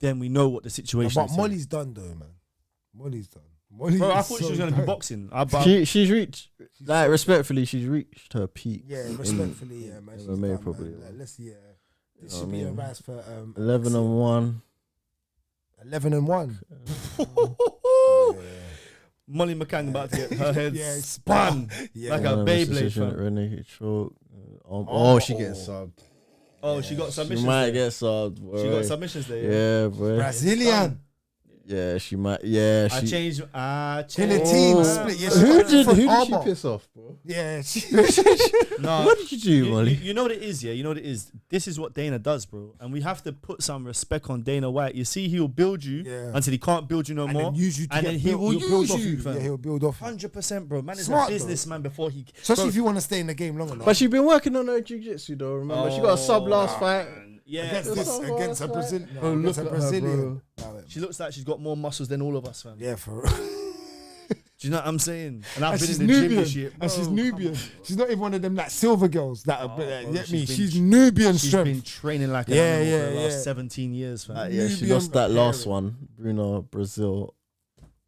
then we know what the situation is. But Molly's done though, man. Molly's done. Bro, I thought she was going to be boxing. She's reached, like, respectfully, she's reached her peak. Yeah, respectfully, yeah, man. MMA done, probably. Man. Like, let's this should be a rise for 11-1. 11-1. Molly McCann about to get her head spun like a Beyblade. Renee choke. She gets subbed. Oh, she got submissions. She might get subbed, bro. She got submissions there. Yeah, bro. Brazilian. Yeah, she might. Yeah, I changed. In a team split. Yeah, who did she piss off, bro? Yeah. No. What did you do, Molly? You know what it is, yeah? You know what it is? This is what Dana does, bro. And we have to put some respect on Dana White. You see, he'll build you until he can't build you no more. Then use you to and then he will use you. Yeah, he'll build off. 100%, bro. Man is Smart, a businessman before he... Especially if you want to stay in the game long enough. But she's been working on her jiu-jitsu, though, remember? She got a sub last fight. Yeah, against a Brazilian. Oh, look at her, bro. She looks like she's got more muscles than all of us, fam. Yeah, for Do Do you know what I'm saying? And I've And been she's in the gym Nubian. this shit. And she's Bro, Nubian. She's not even one of them like silver girls that are. bro, Get me? she's been- She's Nubian She's strength. been training like an Yeah, animal for the yeah, last yeah. 17 years, fam. Yeah, she Nubian lost that last Pereira. one, Bruno, Brazil,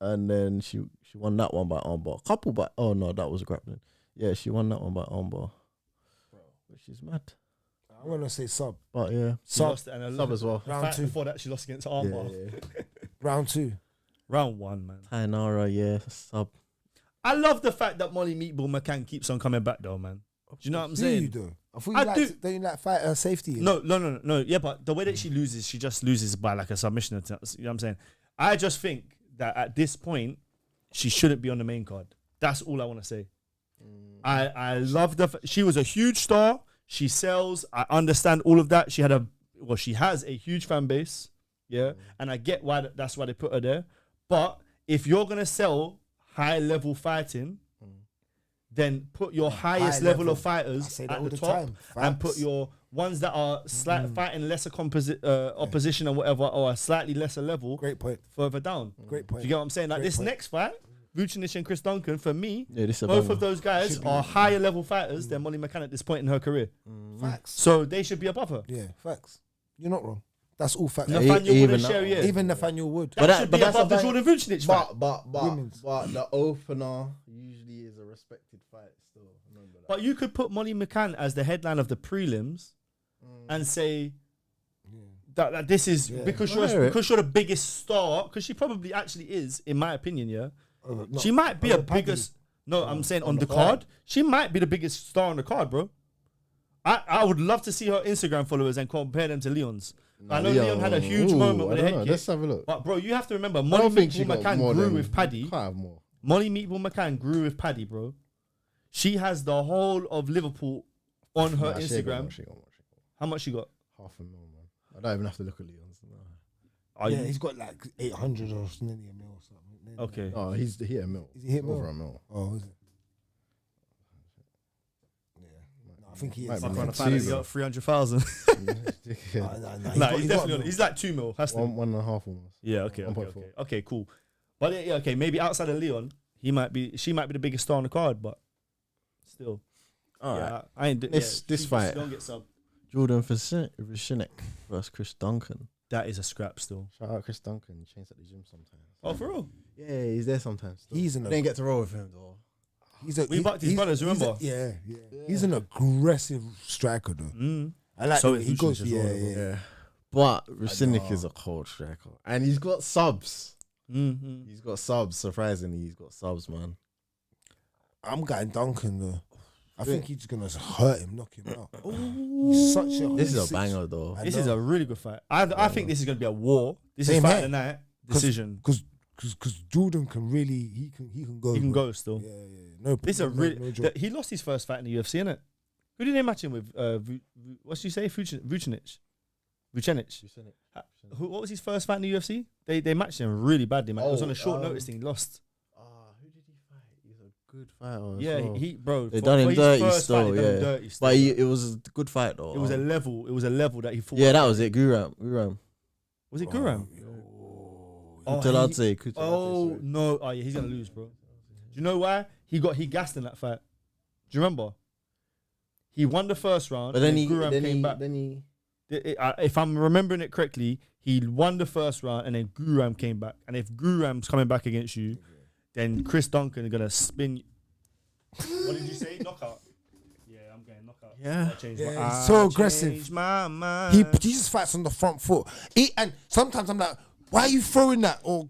and then she won that one by armbar. Couple by that was grappling. Yeah, she won that one by armbar. But she's mad. I want to say sub. But yeah, She Sub. lost it, and a sub as well. the Round fight 2. before that, she lost against Armbar. Yeah. Round 2. Round 1, man. Thainara, yeah, sub. I love the fact that Molly Meatball McCann keeps on coming back, though, man. Do you know what I'm Do you saying? though? I thought I you do. liked, don't you like fight safety? No. Yeah, but the way that she loses, she just loses by like a submission attempt. You know what I'm saying? I just think that at this point, she shouldn't be on the main card. That's all I want to say. I love she was a huge star. She sells. I understand all of that. She has a huge fan base. Yeah. And I get why that's why they put her there. But if you're going to sell high level fighting, then put your highest level of I fighters say at that all the the top time. and put Facts. your ones that are fighting lesser opposition and whatever, or a slightly lesser level Great point. further down. Great Do point. you get what I'm saying? Like Great this point. next fight, Vucenic and Chris Duncan, for me, Yeah, this is a both banger. of those guys Should be. are higher level fighters than Molly McCann at this point in her career. Facts. So they should be above her. Yeah, facts. You're not wrong. That's all facts. Yeah, Nathaniel Wood even and that Charriere. one. Even Nathaniel Wood. That But should be that's above the a Jordan Vucenic fight. Women's. But the opener usually is a respected fight still. Remember that. But you could put Molly McCann as the headline of the prelims and say that this is because I hear it. you're the biggest star, because she probably actually is, in my opinion, yeah. No, She might be a on the paddy. biggest. No, I'm saying on the card. She might be the biggest star on the card, bro. I would love to see her Instagram followers and compare them to Leon's. I know Leon had a huge moment with the head kick. Let's have a look. But bro, you have to remember, I Molly don't think she Meatball got McCann more grew than- with Paddy. Can't have more. Molly Meatball McCann grew with Paddy, bro. She has the whole of Liverpool on her Nah, she ain't got Instagram. more, she ain't got more. How much she got? $500,000, man. I don't even have to look at Leon's. No. Are Yeah, you? he's got like 800 or nearly a mil or something. Okay. Oh, he's hit a mil. Is he hit mil? Over a mil. Oh, is it? Yeah. No, I think he Might is. be I'm man. trying to find out he got 300,000. Yeah. Nah, he's definitely on it. He's like 2 mil. Has to be. One and a half almost. Yeah, okay, 1.4. okay, cool. But yeah, okay, maybe outside of Leon, she might be the biggest star on the card, but still. All yeah, right. I ain't. This fight. Don't get sub. Jordan Vucenic versus Chris Duncan. That is a scrap still. Shout out Chris Duncan. He trains at the gym sometimes. Oh, for real? Yeah, he's there sometimes. Still. He's in I a- didn't get to roll with him though. We bucked his brothers, remember? Yeah. He's an aggressive striker though. Mm. I like So the way is he Vucenic goes. as Yeah, well, yeah. But Vucenic know. is a cold striker. And he's got subs. Mm-hmm. He's got subs. Surprisingly, he's got subs, man. I'm going Duncan though. I think he's gonna hurt him, knock him out. He's such a. This is a banger though. I This know. is a really good fight. I think this is going to be a war. This Same is fight here. of the night decision. Because Jordan can really he can go. He can bro. go still. Yeah. No. This is a no- really. no joke. He lost his first fight in the UFC, innit? Who did they match him with? What did you say? Vucenic. What was his first fight in the UFC? They matched him really badly, man. It was on a short notice thing. He lost. Who did he fight? He's a good fighter. Yeah, as well. he bro. They for- done for him his dirty first still, fight, they done him yeah. dirty still. But it was a good fight though. It was a level. It was a level that he fought. Yeah, that was it. Guram. Was it Guram? Kutalate. Oh no! Oh yeah, he's gonna lose, bro. Do you know why? He gassed in that fight. Do you remember? He won the first round, But then and he Guram came back. If I'm remembering it correctly, he won the first round, and then Guram came back. And if Guram's coming back against you, then Chris Duncan is gonna spin. What did you say? Knockout. Yeah, I'm getting knockout. Yeah. Yeah, he's so aggressive. Changed my mind. He just fights on the front foot. And sometimes I'm like, why are you throwing that or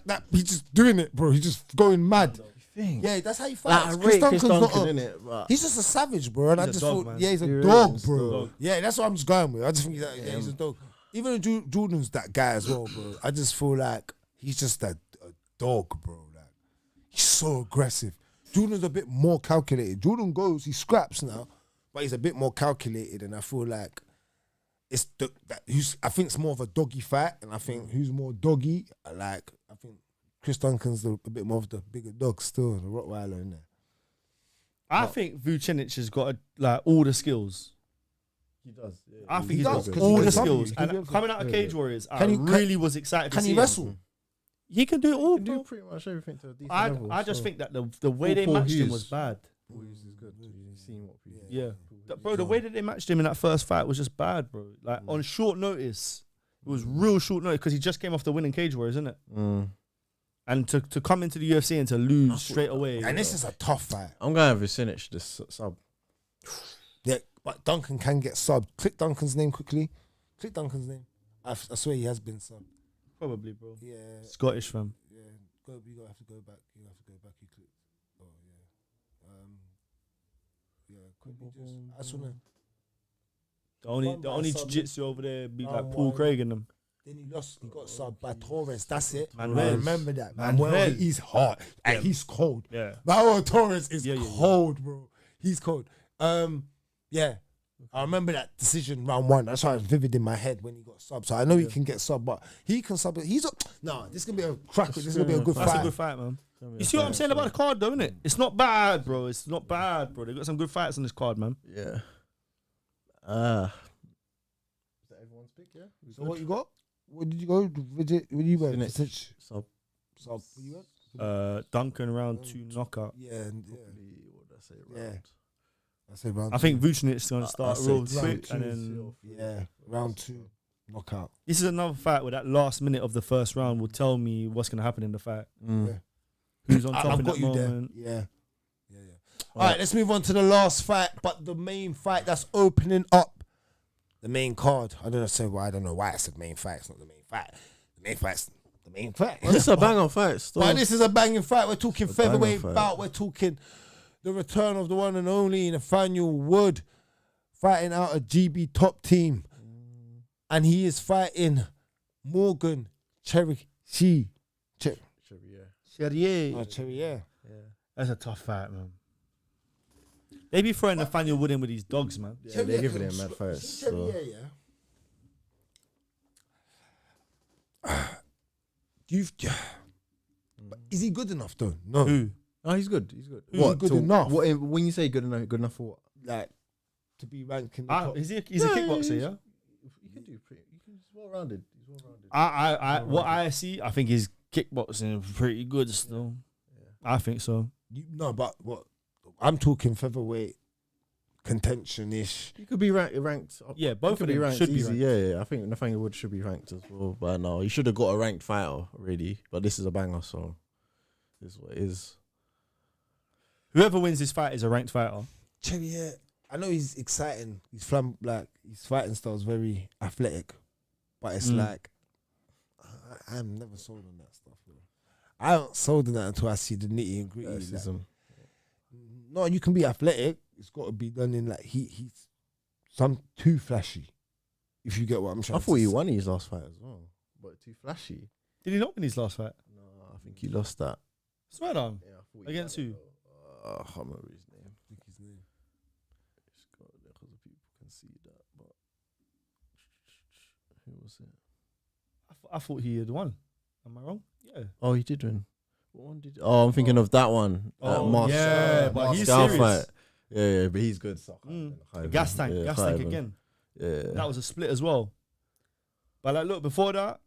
that? He's just doing it, bro. He's just going mad. Yeah, that's how he fights. Like, I rate Chris not Duncan, a- innit? But He's just a savage, bro. And He's I a just dog, thought, man. yeah, he's a He dog, is, bro. dog. Yeah, that's what I'm just going with. I just think he's a dog. Even though Jordan's that guy as well, bro. I just feel like he's just a dog, bro. Like he's so aggressive. Jordan's a bit more calculated. Jordan goes, he scraps now, but he's a bit more calculated, and I feel like I think it's more of a doggy fight, and I think who's more doggy, I think Chris Duncan's a bit more of the bigger dog still, the Rottweiler in there. I think Vucenic has got all the skills. he does. Yeah. I think He he's does, got 'cause all he the can skills. he can And do coming out of Cage Warriors, I Can he- really was excited to Can see he him. wrestle? He can do it all, He can do bro. pretty much everything to a decent level. I just so. think that the way they Paul matched him Hughes. was bad. Paul Hughes is good. You've seen what people. Yeah. Bro, the way that they matched him in that first fight was just bad, bro. Like, on short notice. It was real short notice because he just came off the winning Cage Warriors, isn't it? And to come into the UFC and to lose straight away. And this is a tough fight. I'm going to Vucenic this sub. Yeah, but Duncan can get subbed. Click Duncan's name quickly. Click Duncan's name. I swear he has been subbed. Probably, bro. Yeah. Scottish fam. Yeah. You have to go back. You have to go back. You click. Oh yeah. Yeah. Quickly just. I just wanna. The only jiu-jitsu over there be like Round Paul one. Craig and them. Then he lost. He got subbed by Torres. That's it. I Manuel. remember that. Manuel. Manuel. He's hot and he's cold. Yeah. Manuel Torres is Yeah. cold, bro. He's cold. Yeah. I remember that decision round one. That's why it was vivid in my head when he got subbed. So I know he can get subbed, but he can sub. This is gonna be a cracker. This is gonna be a good That's fight. a good fight, man. You see what I'm saying about the card, though, innit? It's not bad, bro. It's not bad, bro. They got some good fights on this card, man. Yeah. Is that everyone's pick? Yeah. So what you got? Where did you go? Where you went? Vucenic. Sub. Where you went? Duncan round 2 knockout. Yeah. What did I say? Yeah. Round? I said round. I think Vucenic's gonna start I real said quick, round and two. then round 2 knockout. this is another fight where that last minute of the first round will tell me what's gonna happen in the fight. Yeah. Who's on top I've in got that you moment? there. Yeah. All right, let's move on to the last fight, but the main fight that's opening up the main card. I don't know why I said main fight. It's not the main fight. The main fight's the main fight. Well, this is a bang on fight. Still. But this is a banging fight. We're talking It's a banging featherweight fight. bout. We're talking the return of the one and only Nathaniel Wood fighting out a GB top team. And he is fighting Morgan Charriere. Charriere. That's a tough fight, man. They be throwing Nathaniel Wood in with these dogs, man. Yeah, they're giving him mad fights. So. Is he good enough though? No. Who? Oh, he's good. He's good. Who's good enough? What, when you say good enough for what? Like to be ranked in the top. He's a kickboxer, yeah? You can do pretty. He's well-rounded. He's well-rounded. What I see, I think his kickboxing is pretty good still. I think so. No, but what I'm talking featherweight contention-ish. You could be ranked. Yeah, both could of them ranked should be easy. ranked. Yeah. I think Nathaniel Wood should be ranked as well. But no, he should have got a ranked fighter already. But this is a banger, so this is what it is. Whoever wins this fight is a ranked fighter. Charriere, I know he's exciting. His fighting style is very athletic, but it's like I'm never sold on that stuff. Bro. I don't sold on that until I see the nitty and gritty. No, you can be athletic. It's got to be done in like he's some too flashy. If you get what I'm trying. I thought he won his last fight as well, but too flashy. Did he not win his last fight? No, I think he lost that. Swear on. Yeah, I thought he Against won who? it, though. I can't remember his name. I think his name. It's got there because the people can see that. But who was it? I thought he had won. Am I wrong? Yeah. Oh, he did win. What one did? Oh, I'm thinking of that one. But he's Scout serious. fight. Yeah, but he's good. So Gas tank again. Yeah, That was a split as well. But like, look, before that,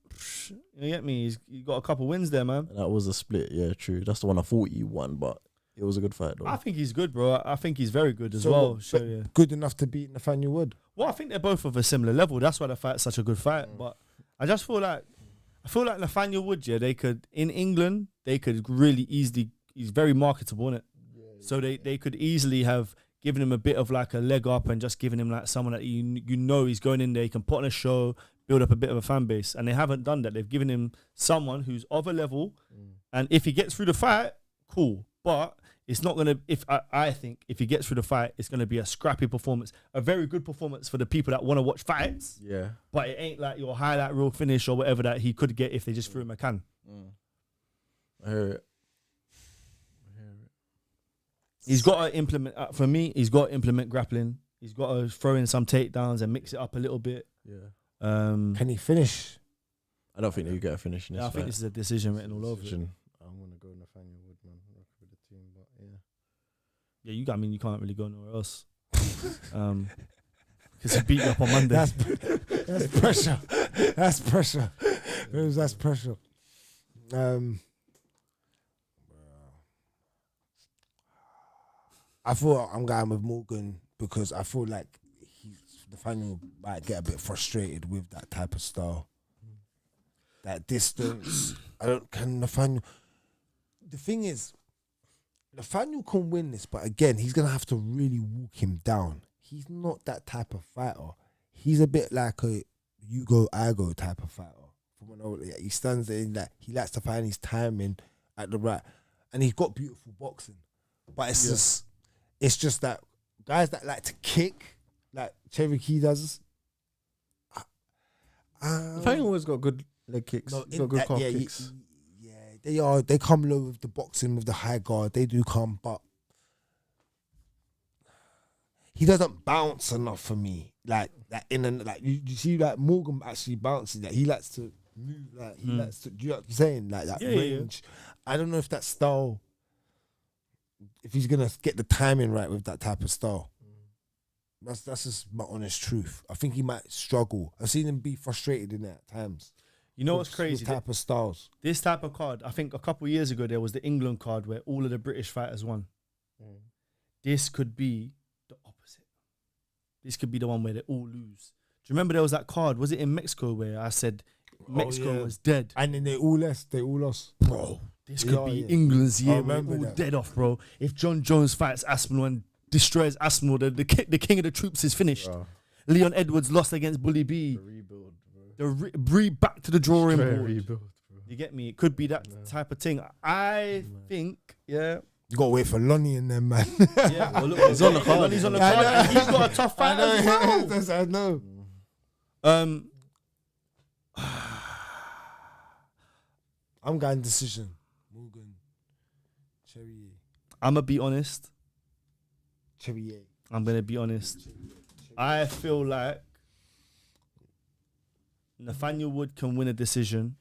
you get me. He got a couple wins there, man. that was a split. Yeah, true. That's the one I thought he won, but it was a good fight though. I think he's good, bro. I think he's very good as well. So, yeah. Good enough to beat Nathaniel Wood. Well, I think they're both of a similar level. That's why the fight's such a good fight. But I just feel like Nathaniel Wood, yeah, they could in England, they could really easily. He's very marketable, innit? So they could easily have given him a bit of like a leg up and just given him like someone that you know he's going in there, he can put on a show, build up a bit of a fan base, and they haven't done that. They've given him someone who's of a level, and if he gets through the fight, cool. But it's not gonna. I think if he gets through the fight, it's gonna be a scrappy performance, a very good performance for the people that want to watch fights. Yeah, but it ain't like your highlight reel finish or whatever that he could get if they just threw him a can. I hear it. He's got to implement. For me, he's got to implement grappling. He's got to throw in some takedowns and mix it up a little bit. Yeah. Can he finish? I don't think they get a finish in this I think fight. this is a decision written all over it. I'm gonna go Nathaniel Wood, man. Rock with the team, but yeah. Yeah, you can't really go nowhere else. Because he beat you up on Monday. That's pressure. That's pressure. That's pressure. I thought I'm going with Morgan because I feel like the final might get a bit frustrated with that type of style. That distance. Can Nathaniel. The thing is, Nathaniel can win this, but again, he's going to have to really walk him down. He's not that type of fighter. He's a bit like a you go, I go type of fighter. He stands there in that he likes to find his timing at the right, and he's got beautiful boxing. But it's just that guys that like to kick, like Cherokee does. Nathaniel always got good leg kicks. He's got good calf kicks. They are. They come low with the boxing, with the high guard. They do come, but he doesn't bounce enough for me. Like you see, like Morgan actually bounces. Like he likes to move. Like he likes to. Do you know what I'm saying? Like that range. I don't know if that style. If he's gonna get the timing right with that type of style. That's just my honest truth. I think he might struggle. I've seen him be frustrated in it at times. You know what's crazy? This type of styles. This type of card, I think a couple of years ago, there was the England card where all of the British fighters won. This could be the opposite. This could be the one where they all lose. Do you remember there was that card? Was it in Mexico where I said Mexico was dead? And then they all lost. Bro. This could be England's year where we're all dead off, bro. If John Jones fights Aspinall and destroys Aspinall, the king of the troops is finished. Bro. Leon Edwards lost against Bully B. Back to the drawing board. Rebuild, you get me? It could be that type of thing. I think, you gotta wait for Lonnie and them, man. Well, look, he's on the card. He's on the card. And he's got a tough fight as well. I know. I'm going decision. Morgan, Charriere. I'm gonna be honest. Charriere. I'm gonna be honest. I feel like Nathaniel Wood can win a decision,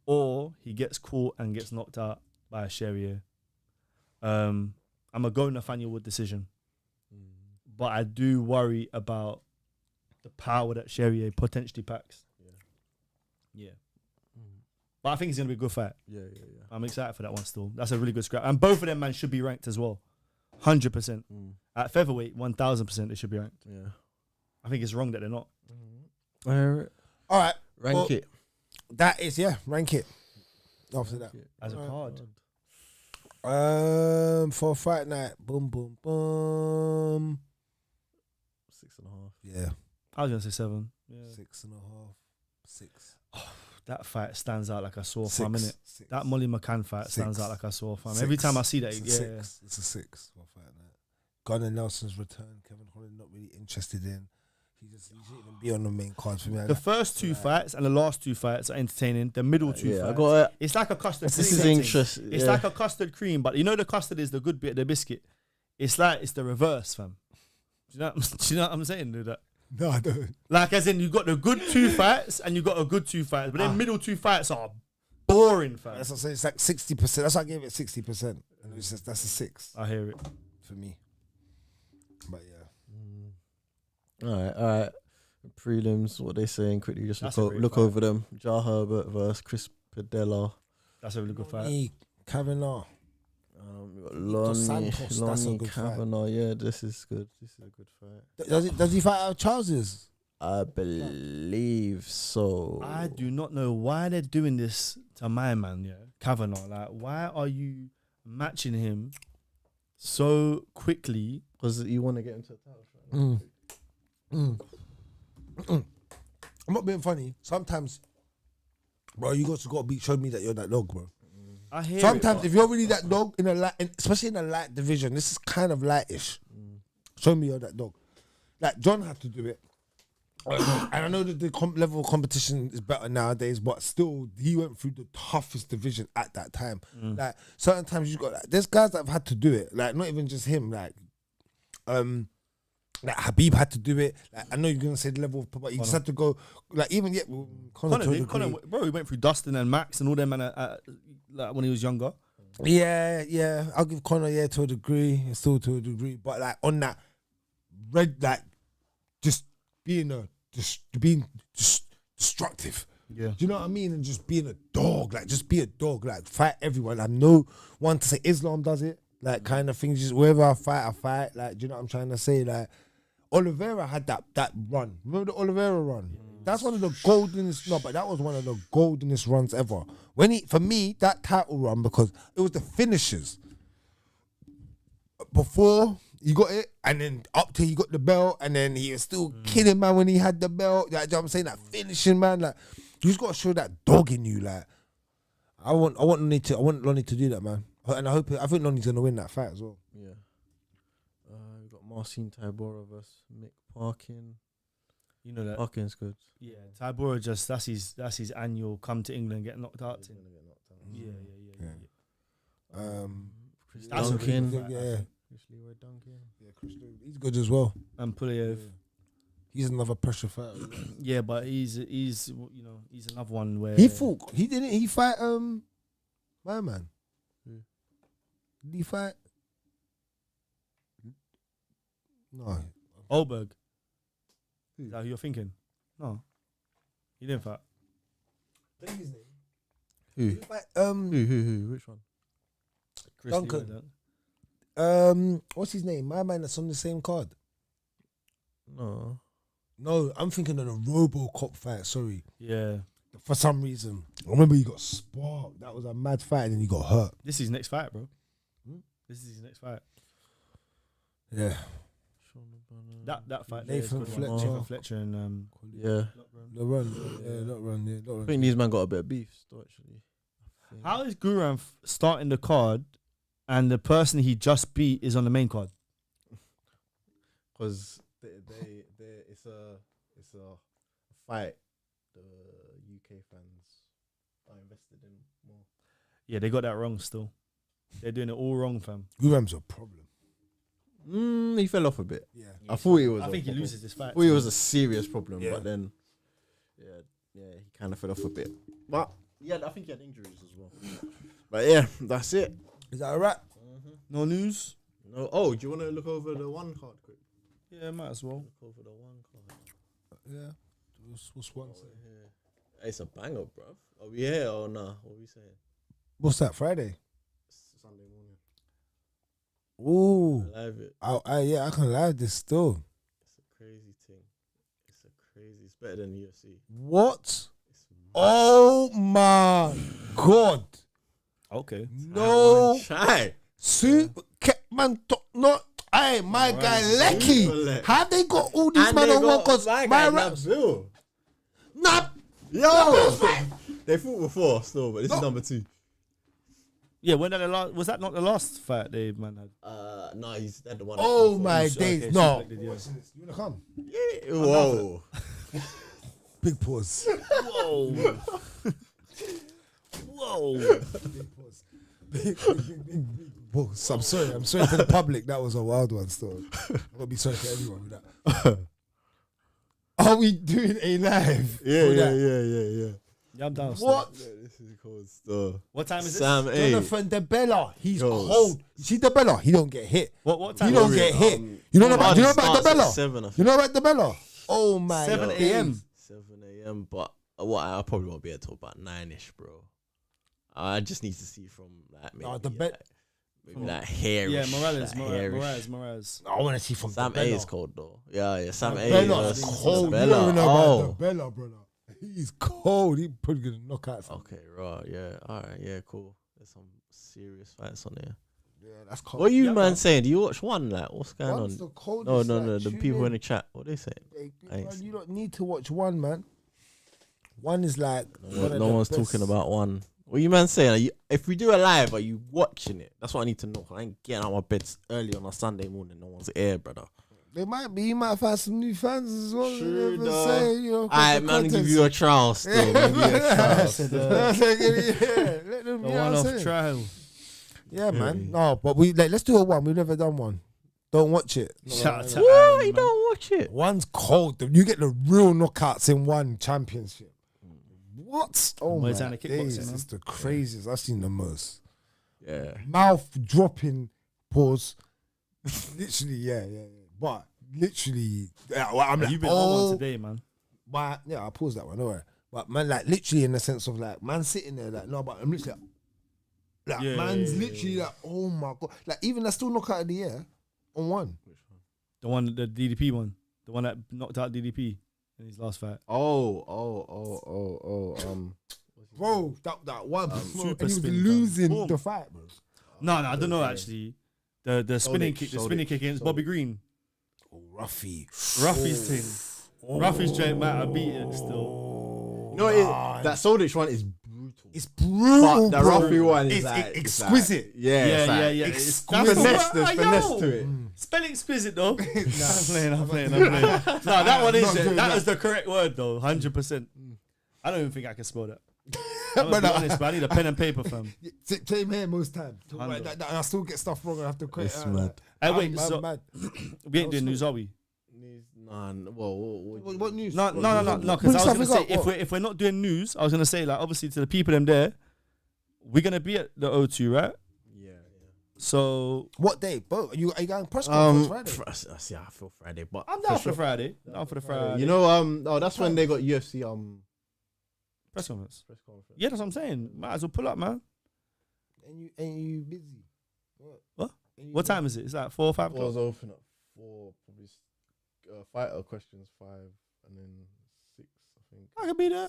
or he gets caught and gets knocked out by a Charriere. I'm gonna go Nathaniel Wood decision, but I do worry about the power that Charriere potentially packs. Yeah. But I think it's gonna be a good fight. Yeah. I'm excited for that one still. That's a really good scrap, and both of them man should be ranked as well, 100%. At featherweight, 1000% they should be ranked. Yeah. I think it's wrong that they're not. All right, rank it. That is rank it. After that, as a card. For a fight night, boom. 6.5. Yeah, I was gonna say 7. 6.5. 6. Oh, that fight stands out like a sore thumb, innit? That Molly McCann fight stands out like a sore thumb. Every time I see that, it's a 6 for a fight night. Gunnar Nelson's return. Kevin Holland not really interested in. He shouldn't even be on the main cards for me. The first 2 fights and the last 2 fights are entertaining. The middle 2 fights, it's like a custard cream. This is interesting. It's like a custard cream, but you know the custard is the good bit of the biscuit. It's like it's the reverse, fam. Do you know what I'm saying? Do that? No, I don't. Like as in you got the good 2 fights and you got a good 2 fights, but then middle 2 fights are boring, fam. That's what I'm saying. It's like 60%. That's why I gave it 60%. And it's just, that's a 6. I hear it. For me. But yeah. All right. Prelims, what they saying quickly, just look over them. Jar Herbert versus Chris Padella. That's a really good fight. Kavanagh. We got Lonnie Kavanagh. Yeah, this is good. This is a good fight. Does he fight out of trousers? I believe so. I do not know why they're doing this to my man, Kavanagh. Like, why are you matching him so quickly? Because you want to get into a title fight. I'm not being funny. Sometimes, bro, you got to show me that you're that dog, bro. I hear Sometimes, if you're really that dog in a light, especially in a light division, this is kind of lightish. Show me you're that dog. Like John had to do it, and I know that the level of competition is better nowadays, but still, he went through the toughest division at that time. Like certain times you got there's guys that have had to do it. Like not even just him. Like Habib had to do it. Like, I know you're gonna say the level, but he just had to go. Like even yet, Conor, bro, he went through Dustin and Max and all them, like when he was younger. Yeah, I'll give Conor to a degree, still to a degree, but like on that red, like just being destructive. Yeah. Do you know what I mean? And just being a dog, like just be a dog, like fight everyone. Like no one to say Islam does it, like kind of things. Just wherever I fight. Like, do you know what I'm trying to say? Like Oliveira had that run. Remember the Oliveira run? That's one of the goldenest. No, but that was one of the goldenest runs ever. For me, that title run, because it was the finishes. Before he got it, and then up till he got the belt, and then he was still killing man when he had the belt. Like, you know what I'm saying, that finishing man, like you just gotta show that dog in you. Like I want Lonnie to do that, man. And I think Lonnie's gonna win that fight as well. Yeah. We got Marcin Tybura versus Mick Parkin. You know that. Parkin's good. Yeah, Tybura that's his annual come to England get knocked out thing. Yeah. Chris That's a Duncan. really good fight, Yeah. Chris Leroy Duncan. Yeah, Chris, he's good as well. And Pulev. He's another pressure fighter. Yeah, but he's another one where He fight my man. Who? Did he fight? No. Ulberg. Is that who you're thinking? No. He didn't fight. His name. Who? Did he fight, Who? Which one? Chris Duncan. Leroy, what's his name? My man that's on the same card. No. No, I'm thinking of the RoboCop fight. Sorry, yeah. for some reason, I remember he got sparked. That was a mad fight, and then he got hurt. This is his next fight, bro. This is his next fight. Yeah, That fight. Nathan there is good. Fletcher. Nathan Fletcher and Yeah. the run. Not run. I think these man got a bit of beef still, actually. How is Guram starting the card and the person he just beat is on the main card? Because it's a fight the UK fans are invested in more. Yeah, they got that wrong still. They're doing it all wrong, fam. Guram's a problem. He fell off a bit. Yeah, I thought he was. I think he loses this fight. I thought he was a serious problem, Yeah. but then, he kind of fell off a bit. But yeah, I think he had injuries as well. But yeah, that's it. is that alright? No news? No. Oh, do you want to look over the one card quick? Yeah, might as well. Look over the one card. Yeah. What's one? It's a banger, bruv. Are we here or nah? What are we saying? What's that? Friday. Sunday morning. Ooh. I love it. I can live this still. It's a crazy thing. It's better than UFC. What? It's Oh my God. Okay. No. Shy. Super man, not. Hey, my guy Lecky. Super Have they got all these men on one? Cause my raps. Nah. Yo. They fought before still, but this is number 2. Yeah, was that not the last fight they man had? No, he's had the one. Oh my so- days. okay, No. so you wanna come? Yeah. Whoa. Big pause. Whoa. Whoa. Big pause. Big pause. I'm sorry for the public. That was a wild one still. I'm gonna be sorry for everyone with that. Are we doing a live? Yeah. Yeah, I'm down. What? Yeah, this is called still. What time is this? Sam A. Jonathan DeBella. He's Yo. cold. You see DeBella? He don't get hit. What time? He don't get hit. You know about DeBella? 7, I think. You know about DeBella? Oh my 7 days. a.m. 7 a.m. But I probably won't be able to about 9ish, bro. I just need to see from like maybe maybe that hairish. Yeah, Morales. I want to see from Sam A DeBella. is cold though. Yeah. Sam A Bella's versus cold. You Bella. don't know Oh. about DeBella, brother. He's cold. He probably gonna knock out. Okay, right. Yeah. All right. Yeah. Cool. There's some serious fights on there. Yeah, that's cold. What are you man saying? Do you watch one? Like, what's going One's on? the coldest, No. like, The tune people in. in the chat. What they saying? Hey, I ain't man, seen you don't need to watch one, man. One is like No one's talking about one. What you man saying? If we do a live, are you watching it? That's what I need to know. I ain't getting out of my bed early on a Sunday morning. No one's here, brother. They might be. You might find some new fans as well. Sure, You never dog. say, you know. Alright, man, give you a trial still. Man, give you a trial still. Let them. The You know what I'm one-off saying? trial. Yeah, man. No, but let's do a one. We've never done one. Don't watch it. Shout out to What? Aaron, You man. don't watch it? One's cold. You get the real knockouts in one championship. What? Oh my Muay Thai and kickboxing, days! man. It's the craziest. I've seen the most. Yeah. Mouth dropping. Pause. Literally, yeah. But literally, I'm like, You've been on oh, one today, man. yeah. I paused that one. All right. But man, like literally in the sense of like, man sitting there like, no, but I'm literally like man's literally like, oh my God. Like even that's still knockout of the year on one. Which one? The one, the DDP one. The one that knocked out DDP in his last fight. Bro, that one, and he was spin, losing the fight, bro. No, I don't know actually. The spinning kick against Bobby Green. Oh, Ruffy's thing. Ruffy's joint might have beat it still. You know that Soldic one is brutal. It's brutal. But the Ruffy one is like, exquisite. Yeah. There's finesse to it. Spell exquisite though. I'm playing. No, that one is it. That is the correct word though. 100%. I don't even think I can spell that. I'm gonna be honest, but I need a pen and paper, fam. Same here most times. I still get stuff wrong. I have to quit. It's mad. Wait, so we ain't doing news, are we? What news? No. Because I was gonna say if we're not doing news, I was gonna say like obviously to the people them there, we're gonna be at the O2, right? Yeah. So what day? Are you going press conference Friday? I feel Friday, but I'm down for Friday. Down for the Friday. You know, that's when they got UFC press conference. Yeah, that's what I'm saying. Might as well pull up, man. And you busy? What? What time is it? It's like 4 or 5 o'clock. Doors open at 4, probably. Fighter questions 5, and then 6. I think I could be there.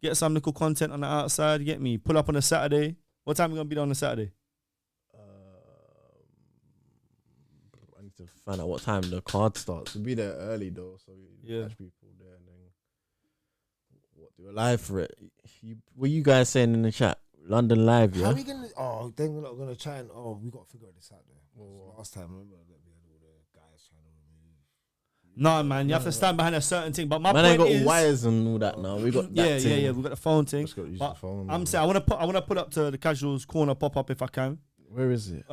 Get some little content on the outside. You get me? Pull up on a Saturday. What time are we gonna be there on a Saturday? I need to find out what time the card starts. We'll be there early though, so you catch people there, and then do a live for it. What you guys saying in the chat? London live, yeah. How are we gonna? Oh, then we're not gonna try and. Oh, we got to figure this out there. Last time, remember that we had all the guys trying to remove. No, man, you have to stand behind a certain thing. But my man point ain't got is, wires and all that now. We got that thing. Yeah. We got the phone thing. Just got to use but the phone. I'm saying I want to put up to the casuals corner pop up if I can. Where is it?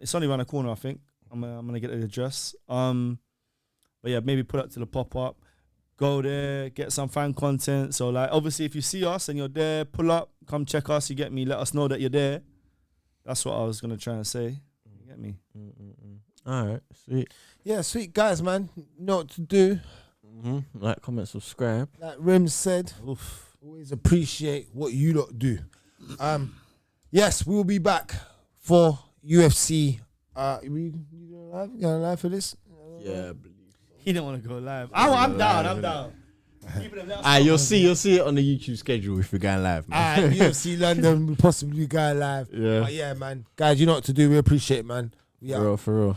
It's only around the corner, I think. I'm gonna get the address. But yeah, maybe put up to the pop up. Go there, get some fan content. So like, obviously, if you see us and you're there, pull up, come check us. You get me. Let us know that you're there. That's what I was gonna try and say. You get me? All right, sweet. Yeah, sweet guys, man. You know what to do. Like, comment, subscribe. Like Rimz said, always appreciate what you lot do. Yes, we will be back for UFC. You going live for this? Yeah. He don't want to go live. I'm down. You'll see it on the YouTube schedule if we're going live, man. UFC London will possibly go live. Yeah. But yeah, man. Guys, you know what to do. We appreciate it, man. For real.